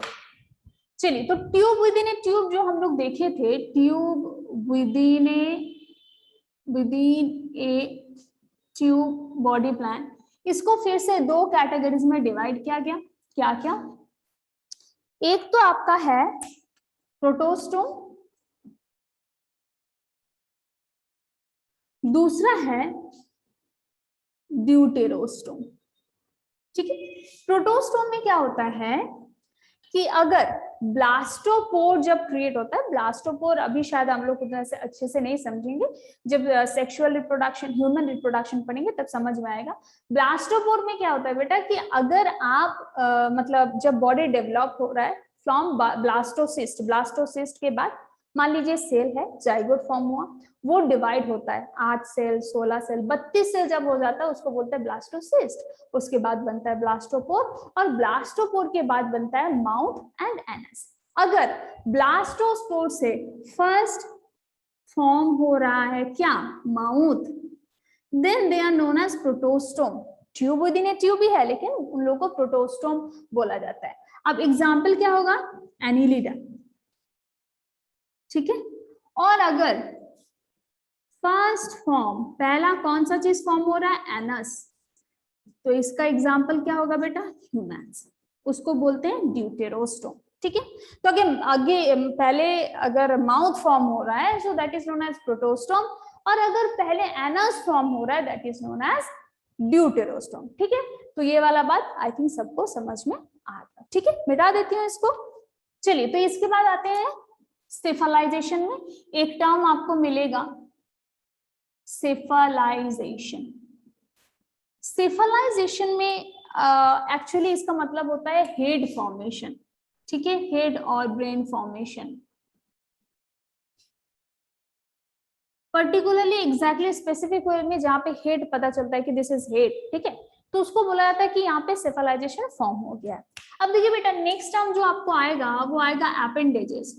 चलिए, तो tube within a tube जो हम लोग देखे थे, tube within a tube body plan, इसको फिर से 2 कैटेगरीज में डिवाइड किया गया। क्या क्या? एक तो आपका है प्रोटोस्टोम, दूसरा है ड्यूटेरोस्टोम। ठीक है, प्रोटोस्टोम में क्या होता है कि अगर ब्लास्टोपोर जब क्रिएट होता है, ब्लास्टोपोर अभी शायद हम लोग उतना से अच्छे से नहीं समझेंगे, जब सेक्सुअल रिप्रोडक्शन ह्यूमन रिप्रोडक्शन पढ़ेंगे तब समझ में आएगा। ब्लास्टोपोर में क्या होता है बेटा कि अगर आप मतलब जब बॉडी डेवलप हो रहा है फ्रॉम ब्लास्टोसिस्ट, ब्लास्टोसिस्ट के बाद मान लीजिए सेल है, जाइगोट फॉर्म हुआ, वो डिवाइड होता है 8 सेल 16 सेल 32 सेल जब हो जाता है उसको बोलते हैं ब्लास्टोसिस्ट। उसके बाद बनता है ब्लास्टोपोर, और ब्लास्टोपोर के बाद बनता है माउथ एंड एनस। अगर ब्लास्टोस्पोर से फर्स्ट फॉर्म हो रहा है क्या, mouth, then they are known as protostome. Tube within a tube ही है, लेकिन उन लोगों को प्रोटोस्टोम बोला जाता है। अब एग्जाम्पल क्या होगा, एनिलिडा। ठीक है, और अगर फर्स्ट फॉर्म पहला कौन सा चीज फॉर्म हो रहा है, एनस, तो इसका एग्जाम्पल क्या होगा बेटा, ह्यूमन्स, उसको बोलते हैं ड्यूटेरोस्टोम। ठीक है, तो आगे पहले अगर माउथ फॉर्म हो रहा है so that is known as protostome, और अगर पहले एनस फॉर्म हो रहा है that is known as deuterostome. ठीक है, तो ये वाला बात आई थिंक सबको समझ में आ गया। ठीक है, मिटा देती हूँ इसको। चलिए, तो इसके बाद आते हैं सेफलाइजेशन में। एक टर्म आपको मिलेगा सेफलाइजेशन। सेफलाइजेशन में एक्चुअली इसका मतलब होता है हेड फॉर्मेशन, ठीक है, हेड और brain formation. Particularly exactly specific way में जहाँ पे हेड पता चलता है कि दिस इज हेड, ठीक है, तो उसको बोला जाता है कि यहाँ पे सेफलाइजेशन फॉर्म हो गया है। अब देखिए बेटा, नेक्स्ट टर्म जो आपको आएगा वो आएगा एपेंडेजेस।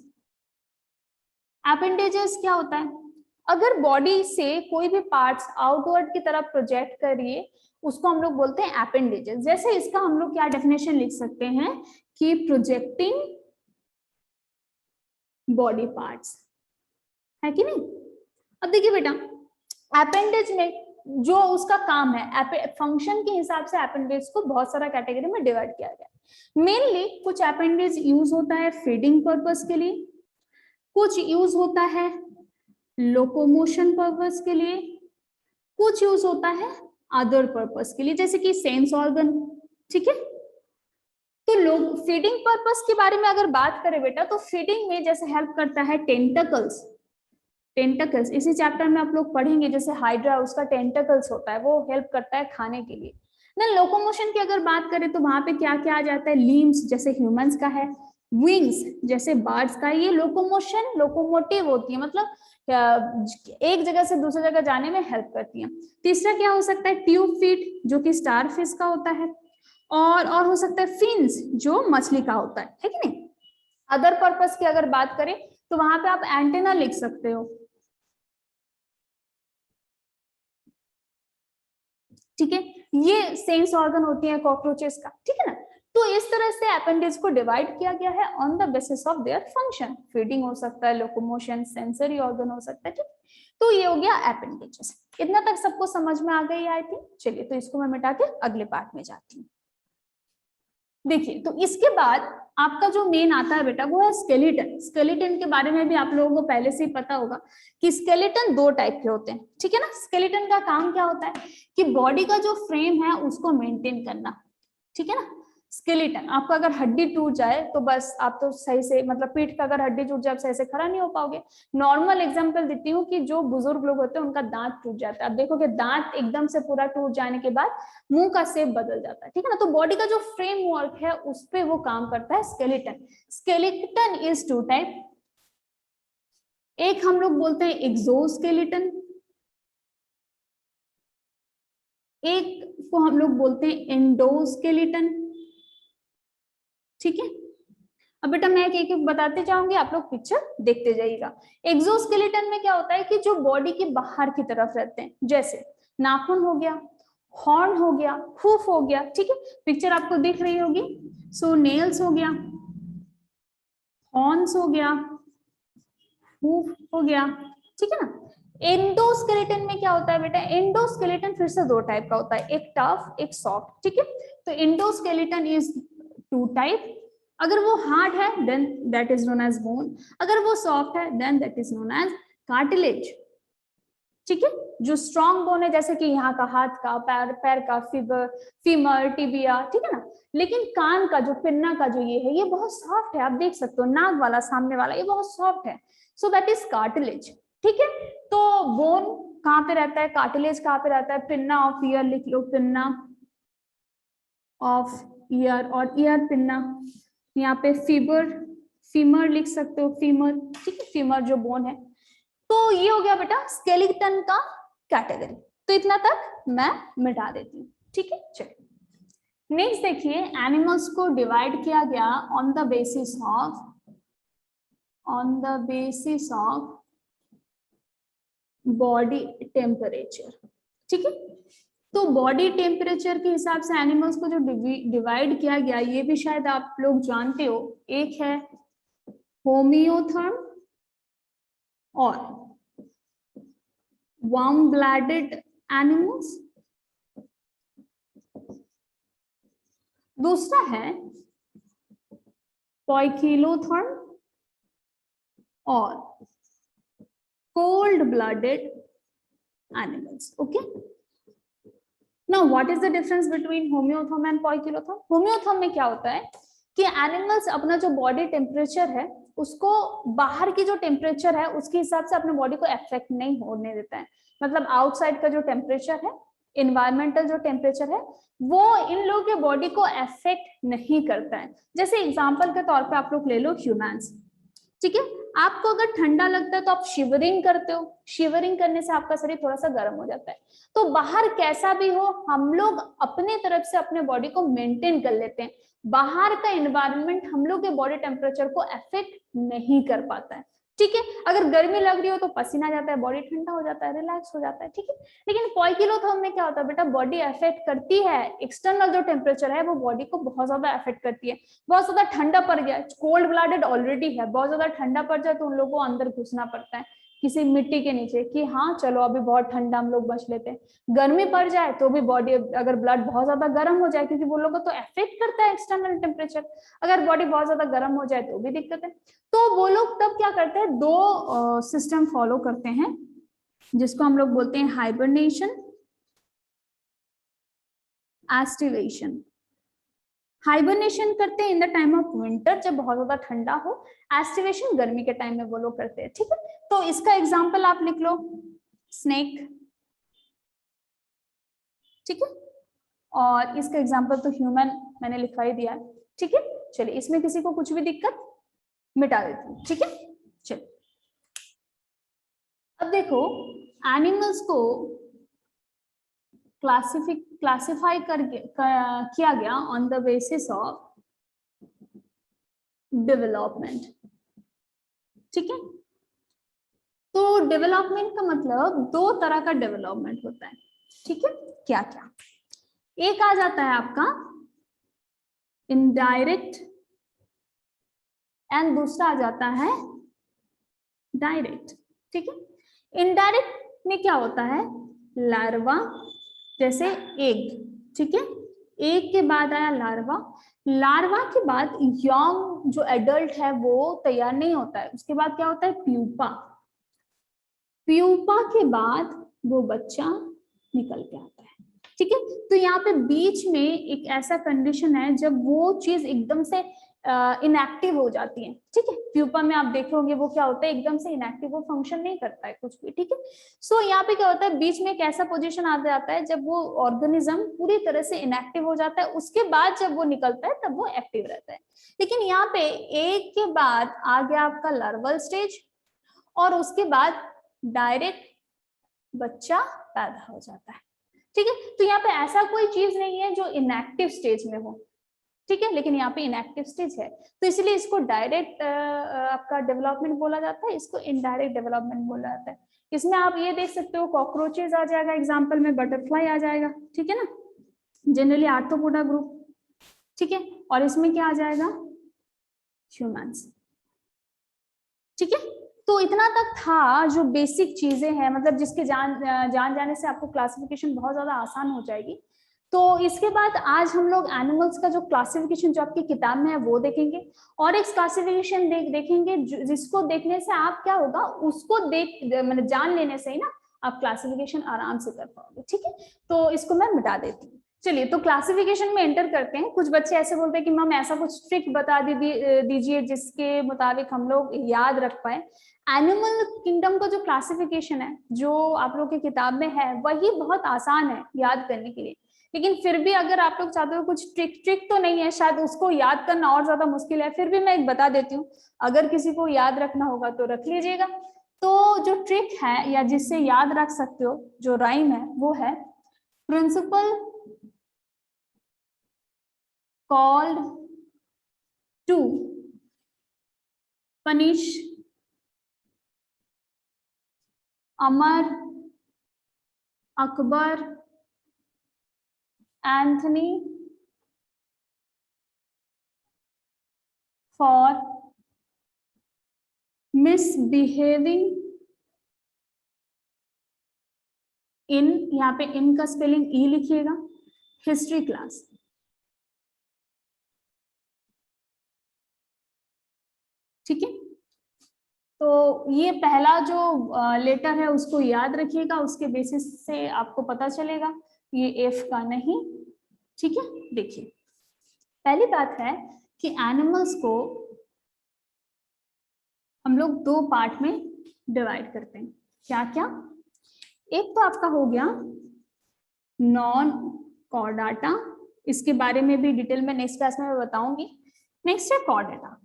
एपेंडेजेस क्या होता है? अगर बॉडी से कोई भी पार्ट्स आउटवर्ड की तरफ प्रोजेक्ट करिए, उसको हम लोग बोलते हैं एपेंडेजेस। जैसे इसका हम लोग क्या डेफिनेशन लिख सकते हैं कि प्रोजेक्टिंग बॉडी पार्ट्स, है कि नहीं। अब देखिए बेटा, एपेंडेज में जो उसका काम है, फंक्शन के हिसाब से एपेंडेज को बहुत सारा कैटेगरी में डिवाइड किया गया है। मेनली कुछ एपेंडेज यूज होता है फीडिंग पर्पस के लिए, कुछ यूज होता है लोकोमोशन पर्पस के लिए, कुछ यूज होता है अदर पर्पस के लिए, जैसे कि सेंस ऑर्गन, ठीक है। तो लोग फीडिंग पर्पस के बारे में अगर बात करें बेटा, तो फीडिंग में जैसे हेल्प करता है टेंटकल्स। टेंटकल्स इसी चैप्टर में आप लोग पढ़ेंगे, जैसे हाइड्रा उसका टेंटकल्स होता है, वो हेल्प करता है खाने के लिए। देन लोकोमोशन की अगर बात करें तो वहां पे क्या क्या आ जाता है, लिम्स जैसे ह्यूमंस का है, विंग्स जैसे बर्ड्स का, ये लोकोमोशन लोकोमोटिव होती है, मतलब एक जगह से दूसरी जगह जाने में हेल्प करती है। तीसरा क्या हो सकता है, ट्यूब फीट जो कि स्टार फिश का होता है, और हो सकता है फिन्स जो मछली का होता है कि नहीं। अदर पर्पस की अगर बात करें तो वहां पे आप एंटेना लिख सकते हो, ठीक है, ये सेंस ऑर्गन होती है कॉकरोचेस का, ठीक है ना। तो इस तरह से अपेंडेज को डिवाइड किया गया है on the basis of their function. Feeding हो सकता है, लोकोमोशन, सेंसरी ऑर्गन हो सकता है, ठीक। तो ये हो गया अपेंडेजेस। इतना तक सबको समझ में आ गई आई थिंक। चलिए, तो इसको मैं मिटा के अगले पार्ट में जाती हूँ। देखिए, तो इसके बाद आपका जो मेन आता है बेटा वो है स्केलेटन। स्केलेटन के बारे में भी आप लोगों को पहले से ही पता होगा कि स्केलेटन दो टाइप के होते हैं, ठीक है ना। स्केलेटन का काम क्या होता है कि बॉडी का जो फ्रेम है उसको मेंटेन करना, ठीक है ना। स्केलेटन, आपका अगर हड्डी टूट जाए तो बस आप तो सही से, मतलब पीठ का अगर हड्डी टूट जाए आप सही से खड़ा नहीं हो पाओगे। नॉर्मल एग्जांपल देती हूँ कि जो बुजुर्ग लोग होते हैं उनका दांत टूट जाता है, आप देखोगे दांत एकदम से पूरा टूट जाने के बाद मुंह का शेप बदल जाता है, ठीक है ना। तो बॉडी का जो फ्रेमवर्क है उस पे वो काम करता है skeleton. Skeleton is two type, एक हम लोग बोलते हैं एक्सोस्केलेटन, एक को हम लोग बोलते हैं एंडोस्केलेटन, ठीक है। अब बेटा मैं एक एक बताते जाऊंगी, आप लोग पिक्चर देखते जाइएगा। एक्सोस्केलेटन में क्या होता है कि जो बॉडी के बाहर की तरफ रहते हैं, जैसे नाखून हो गया, हॉर्न हो गया, हूफ हो गया, ठीक है, पिक्चर आपको दिख रही होगी। सो नेल्स हो गया, हॉर्न्स हो गया, हूफ हो गया, ठीक है ना। एंडोस्केलेटन में क्या होता है बेटा, एंडोस्केलेटन फिर से दो टाइप का होता है, एक टफ एक सॉफ्ट, ठीक है। तो एंडोस्केलेटन इज टू टाइप, अगर वो हार्ड है then that is known as bone, अगर वो सॉफ्ट है then that is known as cartilage, ठीक है। जो स्ट्रॉन्ग बोन है जैसे कि यहाँ का हाथ का, पैर का, फीमर, टिबिया, ठीक है ना। लेकिन कान का जो पिन्ना का जो ये है ये बहुत सॉफ्ट है, आप देख सकते हो, नाक वाला सामने वाला ये बहुत सॉफ्ट है, सो दैट इज कार्टिलेज, ठीक है। तो बोन कहाँ पे रहता है, कार्टिलेज कहाँ पे रहता है, पिन्ना ऑफ ईयर लिख लो, पिन्ना ऑफ ईयर, और ईयर पिन्ना, यहाँ पे फीमर लिख सकते हो, फीमर, ठीक है, फीमर जो बोन है। तो ये हो गया बेटा स्केलेटन का कैटेगरी। तो इतना तक मैं मिटा देती हूँ, ठीक है। चलिए नेक्स्ट देखिए, एनिमल्स को डिवाइड किया गया on the basis of body temperature, ठीक है। तो बॉडी टेम्परेचर के हिसाब से एनिमल्स को जो डिवाइड किया गया, ये भी शायद आप लोग जानते हो, एक है होमियोथर्म और वार्म ब्लडेड एनिमल्स, दूसरा है पॉइकिलोथर्म और cold blooded animals, okay. Now what is the difference between homeotherm and poikilotherm. Homeotherm में क्या होता है कि एनिमल्स अपना जो बॉडी टेम्परेचर है उसको बाहर की जो टेम्परेचर है उसके हिसाब से अपने बॉडी को अफेक्ट नहीं होने देता है। मतलब आउटसाइड का जो टेम्परेचर है, इन्वायरमेंटल जो टेम्परेचर है, वो इन लोगों के बॉडी को अफेक्ट नहीं करता है। जैसे एग्जांपल के तौर पे आप लोग ले लो ह्यूमंस, ठीक है। आपको अगर ठंडा लगता है तो आप शिवरिंग करते हो, शिवरिंग करने से आपका शरीर थोड़ा सा गर्म हो जाता है। तो बाहर कैसा भी हो, हम लोग अपने तरफ से अपने बॉडी को मेंटेन कर लेते हैं। बाहर का एनवायरनमेंट हम लोग के बॉडी टेम्परेचर को अफेक्ट नहीं कर पाता है, ठीक है। अगर गर्मी लग रही हो तो पसीना जाता है, बॉडी ठंडा हो जाता है, रिलैक्स हो जाता है, ठीक है। लेकिन पोइकिलोथर्म में क्या होता है बेटा, बॉडी अफेक्ट करती है, एक्सटर्नल जो टेम्परेचर है वो बॉडी को बहुत ज्यादा अफेक्ट करती है। बहुत ज्यादा ठंडा पड़ गया, कोल्ड ब्लडेड ऑलरेडी है, बहुत ज्यादा ठंडा पड़ जाए तो उन लोगों को अंदर घुसना पड़ता है किसी मिट्टी के नीचे कि हाँ चलो अभी बहुत ठंडा हम लोग बच लेते हैं। गर्मी पड़ जाए तो भी बॉडी, अगर ब्लड बहुत ज्यादा गर्म हो जाए, क्योंकि वो लोगों को तो अफेक्ट करता है एक्सटर्नल टेम्परेचर, अगर बॉडी बहुत ज्यादा गर्म हो जाए तो भी दिक्कत है। तो वो लोग तब क्या करते हैं, दो सिस्टम फॉलो करते हैं जिसको हम लोग बोलते हैं हाइबरनेशन, एस्टिवेशन। हाइबरनेशन करते हैं in the time of winter, जब बहुत ज्यादा ठंडा हो। एस्टिवेशन गर्मी के टाइम में वो लोग करते हैं, ठीक है। तो इसका एग्जांपल आप लिख लो, स्नेक, ठीक है। और इसका एग्जांपल तो ह्यूमन मैंने लिखवा ही दिया है, ठीक है। चलिए इसमें किसी को कुछ भी दिक्कत, मिटा देती हूँ, ठीक है। चलिए अब देखो, एनिमल्स को क्लासिफाई किया गया on the basis of development, ठीक है। तो डेवलपमेंट का मतलब दो तरह का डेवलपमेंट होता है, ठीक है। क्या क्या, एक आ जाता है आपका इनडायरेक्ट एंड दूसरा आ जाता है डायरेक्ट, ठीक है। इनडायरेक्ट में क्या होता है, लार्वा, जैसे एग, ठीक है। एग के बाद आया लार्वा, लार्वा के बाद यंग जो एडल्ट है वो तैयार नहीं होता है, उसके बाद क्या होता है, प्यूपा, प्यूपा के बाद वो बच्चा निकल के आता है, ठीक है। तो यहाँ पे बीच में एक ऐसा कंडीशन है जब वो चीज एकदम से इनएक्टिव हो जाती है, ठीक है। प्यूपा में आप देखे होंगे वो क्या होता है, एकदम से इनएक्टिव, वो फंक्शन नहीं करता है कुछ भी, ठीक है। सो यहाँ पे क्या होता है, बीच में एक ऐसा पोजीशन आ जाता है जब वो ऑर्गेनिज्म पूरी तरह से इनएक्टिव हो जाता है, उसके बाद जब वो निकलता है तब वो एक्टिव रहता है। लेकिन यहाँ पे एक के बाद आ गया आपका लार्वल स्टेज, और उसके बाद डायरेक्ट बच्चा पैदा हो जाता है, ठीक है। तो यहाँ पे ऐसा कोई चीज नहीं है जो इनएक्टिव स्टेज में हो, ठीक है। लेकिन यहाँ पे इनएक्टिव स्टेज है, तो इसलिए इसको डायरेक्ट आपका डेवलपमेंट बोला जाता है, इसको इनडायरेक्ट डेवलपमेंट बोला जाता है। इसमें आप ये देख सकते हो, कॉकरोचेस आ जाएगा एग्जाम्पल में, बटरफ्लाई आ जाएगा, ठीक है ना, जनरली आर्थ्रोपोडा ग्रुप, ठीक है। और इसमें क्या आ जाएगा, ह्यूमंस, ठीक है। तो इतना तक था जो बेसिक चीजें हैं, मतलब जिसके जान जाने से आपको क्लासिफिकेशन बहुत ज्यादा आसान हो जाएगी। तो इसके बाद आज हम लोग एनिमल्स का जो क्लासिफिकेशन जो आपकी किताब में है वो देखेंगे, और एक क्लासिफिकेशन देखेंगे जिसको देखने से आप क्या होगा, उसको मतलब जान लेने से ही ना आप क्लासिफिकेशन आराम से कर पाओगे, ठीक है। तो इसको मैं मिटा देती हूँ। चलिए तो क्लासिफिकेशन में एंटर करते हैं। कुछ बच्चे ऐसे बोलते हैं कि मैम ऐसा कुछ ट्रिक बता दीजिए जिसके मुताबिक हम लोग याद रख पाए। एनिमल किंगडम का जो क्लासिफिकेशन है जो आप लोग की किताब में है वही बहुत आसान है याद करने के लिए, लेकिन फिर भी अगर आप लोग चाहते हो कुछ ट्रिक तो नहीं है, शायद उसको याद करना और ज्यादा मुश्किल है, फिर भी मैं एक बता देती हूँ, अगर किसी को याद रखना होगा तो रख लीजिएगा। तो जो ट्रिक है या जिससे याद रख सकते हो, जो राइम है वो है, principal called to punish Amar, Akbar, Anthony for misbehaving in, यहाँ पे इन का स्पेलिंग ई लिखिएगा, हिस्ट्री क्लास, ठीक है। तो ये पहला जो लेटर है उसको याद रखिएगा, उसके बेसिस से आपको पता चलेगा ये एफ का नहीं, ठीक है। देखिए पहली बात है कि एनिमल्स को हम लोग दो पार्ट में डिवाइड करते हैं। क्या क्या? एक तो आपका हो गया नॉन कॉर्डाटा, इसके बारे में भी डिटेल में नेक्स्ट क्लास में मैं बताऊंगी। नेक्स्ट है कॉर्डाटा,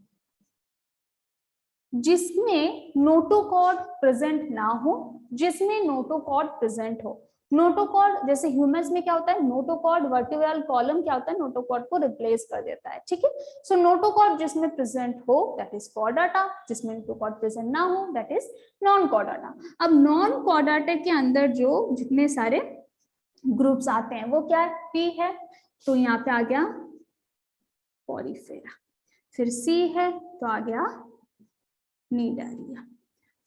जिसमें नोटोकॉर्ड प्रेजेंट ना हो, जिसमें नोटोकॉर्ड प्रेजेंट हो। नोटोकॉर्ड जैसे ह्यूमंस में क्या होता है, नोटोकॉर्ड वर्टिब्रल कॉलम क्या होता है, नोटोकॉर्ड को रिप्लेस कर देता है, ठीक है। सो नोटोकॉर्ड जिसमें प्रेजेंट हो दैट इज कॉर्डाटा, जिसमें नोटोकॉर्ड प्रेजेंट ना हो दैट इज नॉन कॉर्डाटा। अब नॉन कॉर्डाटा के अंदर जो जितने सारे ग्रुप्स आते हैं वो क्या है, पी है तो यहाँ पे आ गया पॉलीफेरा, फिर सी है तो आ गया नीडारिया,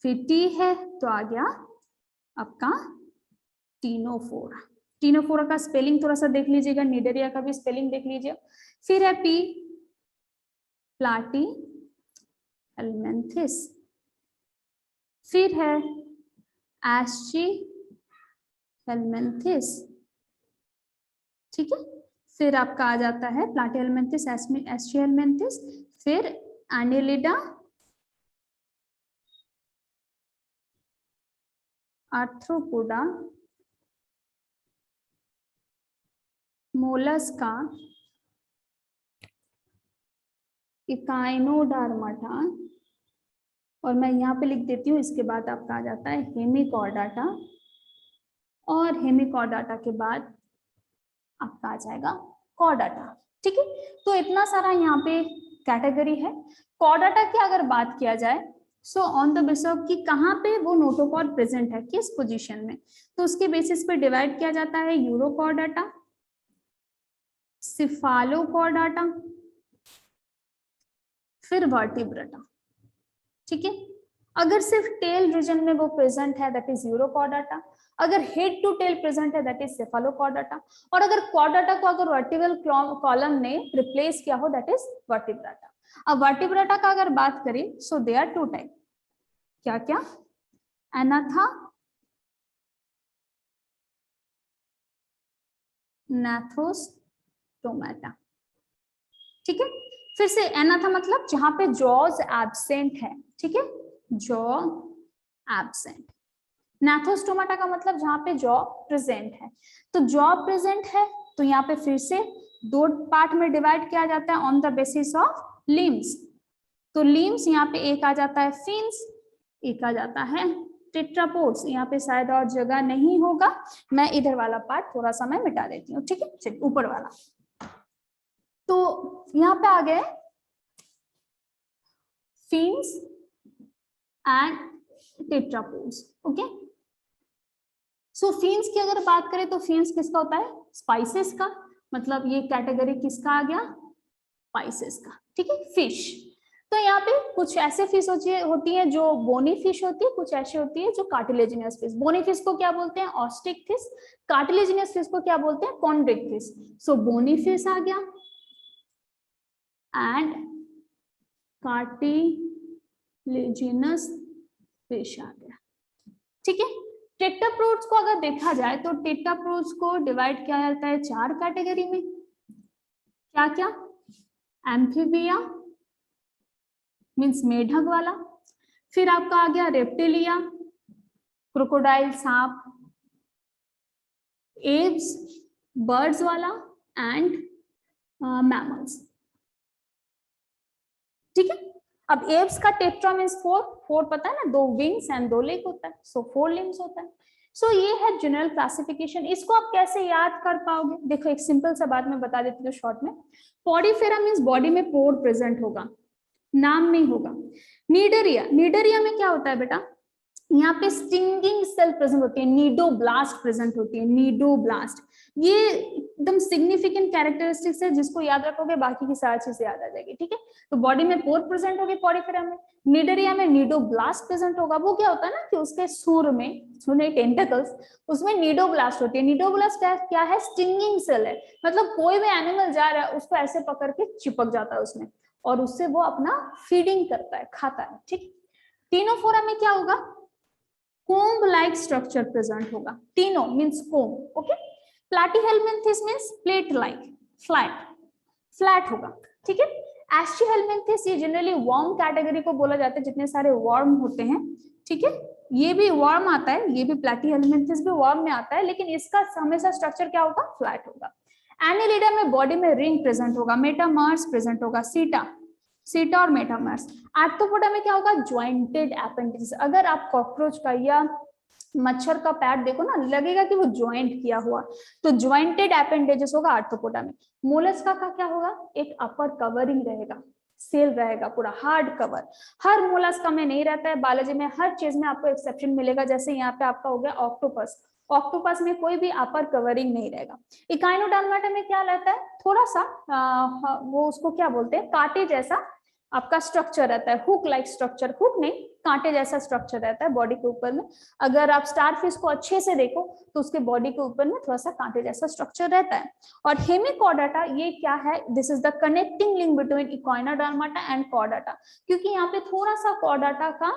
फिर टी है तो आ गया आपका टीनोफोरा। टीनोफोरा का स्पेलिंग थोड़ा सा देख लीजिएगा, नीडारिया का भी स्पेलिंग देख लीजिए। फिर है पी प्लाटी हेलमेंथिस, फिर है एस्ची हेलमेंथिस, ठीक है। फिर आपका आ जाता है प्लाटी हेलमेंथिस, एस्ची हेलमेंथिस, फिर एनिलिडा, आर्थ्रोपोडा, मोलस्का, इकाइनोडर्माटा, और मैं यहाँ पे लिख देती हूँ, इसके बाद आपका आ जाता है हेमिकॉर्डाटा, और हेमिकॉर्डाटा के बाद आपका आ जाएगा कॉर्डाटा, ठीक है। तो इतना सारा यहाँ पे कैटेगरी है। कॉर्डाटा की अगर बात किया जाए सो ऑन द बेसिस ऑफ कि कहाँ पे वो नोटोकॉर्ड प्रेजेंट है, किस पोजीशन में, तो उसके बेसिस पे डिवाइड किया जाता है यूरोकॉर्डाटा, सिफालोकॉर्डाटा, फिर वर्टिब्रेटा, ठीक है। अगर सिर्फ टेल रीजन में वो प्रेजेंट है दैट इज यूरोकॉर्डाटा, अगर हेड टू टेल प्रेजेंट है दैट इज सेफालोकॉर्डाटा, और अगर कॉर्डाटा को अगर वर्टिब्रल कॉलम ने रिप्लेस किया हो दैट इज वर्टिब्रेटा। अब वर्टिब्रेटा का अगर बात करें सो दे आर टू टाइप, क्या क्या, एनाथा, नाथोस्टोमाटा, ठीक है। फिर से एनाथा मतलब जहां पे जॉज एब्सेंट है, ठीक है, जॉ एब्सेंट। नाथोस्टोमाटा का मतलब जहां पे जॉ प्रेजेंट है। तो जॉ प्रेजेंट है तो यहाँ पे फिर से दो पार्ट में डिवाइड किया जाता है on the basis of limbs. तो लिम्स यहाँ पे एक आ जाता है फिन्स, एक आ जाता है टेट्रापोड्स। यहाँ पे शायद और जगह नहीं होगा, मैं इधर वाला पार्ट थोड़ा सा मैं मिटा देती हूँ, ठीक है। चलिए ऊपर वाला, तो यहाँ पे आ गए fins and tetrapods, okay. So fins की अगर बात करें तो फिन्स किसका होता है, स्पाइसेस का, मतलब ये कैटेगरी किसका आ गया, स्पाइसेस का, ठीक है, फिश। तो यहाँ पे कुछ ऐसे फिश होती है जो बोनी फिश होती है, कुछ ऐसी होती है जो कार्टिलेजिनियस फिश। बोनी फिश को क्या बोलते हैं, ऑस्टिक फिश, कार्टिलेजिनियस फिश को क्या बोलते हैं, कॉन्ड्रिक फिश। सो बोनी फिश आ गया एंड कार्टिलेजिनस फिश आ गया, ठीक है। टेट्रापोड्स को अगर देखा जाए तो टेट्रापोड्स को डिवाइड किया जाता है चार कैटेगरी में, क्या क्या, एम्फीबिया मींस मेढक वाला, फिर आपका आ गया रेप्टिलिया, क्रोकोडाइल सांप, एव्स बर्ड्स वाला, एंड मैमल्स, ठीक है। अब एव्स का टेट्रा मींस फोर पता है ना, दो विंग्स एंड दो लेग होता है, सो 4 लिम्स होता है। सो ये है जनरल क्लासिफिकेशन। इसको आप कैसे याद कर पाओगे, देखो एक सिंपल सा बात मैं बता देती हूँ शॉर्ट में। पॉडीफेरा मींस बॉडी में पोर प्रेजेंट होगा, नाम नहीं होगा। नीडरिया, नीडरिया में क्या होता है बेटा, यहाँ पे स्टिंगिंग सेल प्रेजेंट होती है, नीडोब्लास्ट प्रेजेंट होती है, नीडोब्लास्ट। ये एकदम सिग्निफिकेंट कैरेक्टरिस्टिक्स है, जिसको याद रखोगे बाकी की सारी चीजें याद आ जाएगी, ठीक है। तो बॉडी में पोर प्रेजेंट होगी पॉडीफेरा में, नीडरिया में नीडोब्लास्ट प्रेजेंट होगा। वो क्या होता है ना कि उसके सूर में, सुने टेंटिकल्स, उसमें नीडोब्लास्ट होती है। नीडोब्लास्ट क्या है, स्टिंगिंग सेल है, मतलब कोई भी एनिमल जा रहा है उसको ऐसे पकड़ के चिपक जाता है उसमें, और उससे वो अपना फीडिंग करता है, खाता है, ठीक। टीनोफोरा में क्या होगा, comb like structure present होगा, टीनो means comb, okay। platyhelminthes means plate like, flat होगा, ठीक है। एस्ट्रोहेलमिन्थिस ये जनरली वर्म कैटेगरी को बोला जाता है, जितने सारे वर्म होते हैं, ठीक है, ये भी वर्म आता है, ये भी प्लैटीहेलमिन्थिस भी वर्म में आता है, लेकिन इसका हमेशा स्ट्रक्चर क्या होगा, फ्लैट होगा। एनिलिडा में बॉडी में रिंग प्रेजेंट होगा, मेटामर्स प्रेजेंट होगा, सीटा और मेटामर्स। आर्थ्रोपोडा में क्या होगा, ज्वाइंटेड एपेंडिक्स। अगर आप कॉकरोच का या मच्छर का पैर देखो ना, लगेगा कि वो ज्वाइंट किया हुआ, तो ज्वाइंटेड एपेंडेजेस होगा आर्थ्रोपोडा में। मोलस्का का क्या होगा, एक अपर कवरिंग रहेगा, सेल रहेगा पूरा हार्ड कवर। हर मोलस्का में नहीं रहता है, बायोलॉजी में हर चीज में आपको एक्सेप्शन मिलेगा, जैसे यहाँ पे आपका हो गया ऑक्टोपस, ऑक्टोपस में कोई भी अपर कवरिंग नहीं रहेगा। इकाइनोडर्माटा में क्या रहता है, थोड़ा सा वो उसको क्या बोलते हैं, कांटे जैसा आपका स्ट्रक्चर रहता है, हुक लाइक स्ट्रक्चर, हुक नहीं, कांटे जैसा स्ट्रक्चर रहता है बॉडी के ऊपर में। अगर आप स्टारफिश को अच्छे से देखो तो उसके बॉडी के ऊपर में थोड़ा सा कांटे जैसा स्ट्रक्चर रहता है। और हेमिकॉर्डाटा ये क्या है, this is the connecting link between echinodermata and chordata, क्योंकि यहाँ पे थोड़ा सा कॉर्डाटा का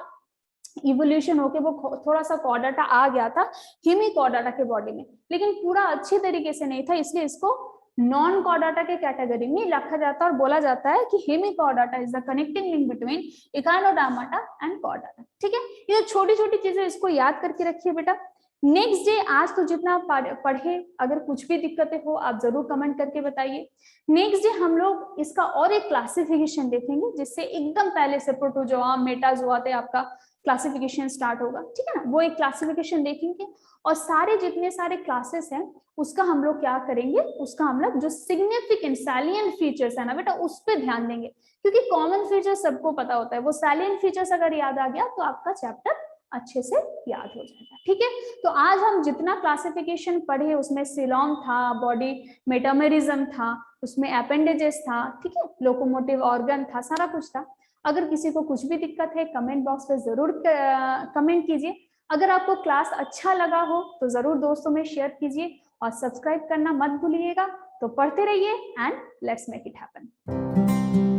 इवोल्यूशन होके वो थोड़ा सा कॉर्डाटा आ गया था हेमिकॉर्डाटा के बॉडी में, लेकिन पूरा अच्छी तरीके से नहीं था, इसलिए इसको नॉन कॉर्डाटा के कैटेगरी में रखा जाता है और बोला जाता है कि hemichordata is the connecting link between echinodermata and chordata. ठीक है, ये छोटी छोटी चीजें इसको याद करके रखिए बेटा। नेक्स्ट डे, आज तो जितना पढ़े, अगर कुछ भी दिक्कतें हो आप जरूर कमेंट करके बताइए। नेक्स्ट डे हम लोग इसका और एक क्लासिफिकेशन देखेंगे, जिससे एकदम पहले से प्रोटोजोआ मेटाजोआ थे आपका क्लासिफिकेशन स्टार्ट होगा, ठीक है ना, वो एक क्लासिफिकेशन देखेंगे। और सारे जितने सारे क्लासेस हैं उसका हम लोग क्या करेंगे, उसका हम लोग जो सिग्निफिकेंट सैलिएंट फीचर्स है ना बेटा, उस पर ध्यान देंगे, क्योंकि कॉमन फीचर सबको पता होता है, वो सैलिएंट फीचर्स अगर याद आ गया तो आपका चैप्टर अच्छे से याद हो जाएगा। ठीक है, तो आज हम जितना क्लासिफिकेशन पढ़े उसमें सिलोम था, बॉडी मेटामेरिज्म था, उसमें अपेंडेजेस था, ठीक है, लोकोमोटिव ऑर्गन था, सारा कुछ था। अगर किसी को कुछ भी दिक्कत है कमेंट बॉक्स में जरूर कमेंट कीजिए। अगर आपको क्लास अच्छा लगा हो तो जरूर दोस्तों में शेयर कीजिए और सब्सक्राइब करना मत भूलिएगा। तो पढ़ते रहिए and let's make it happen.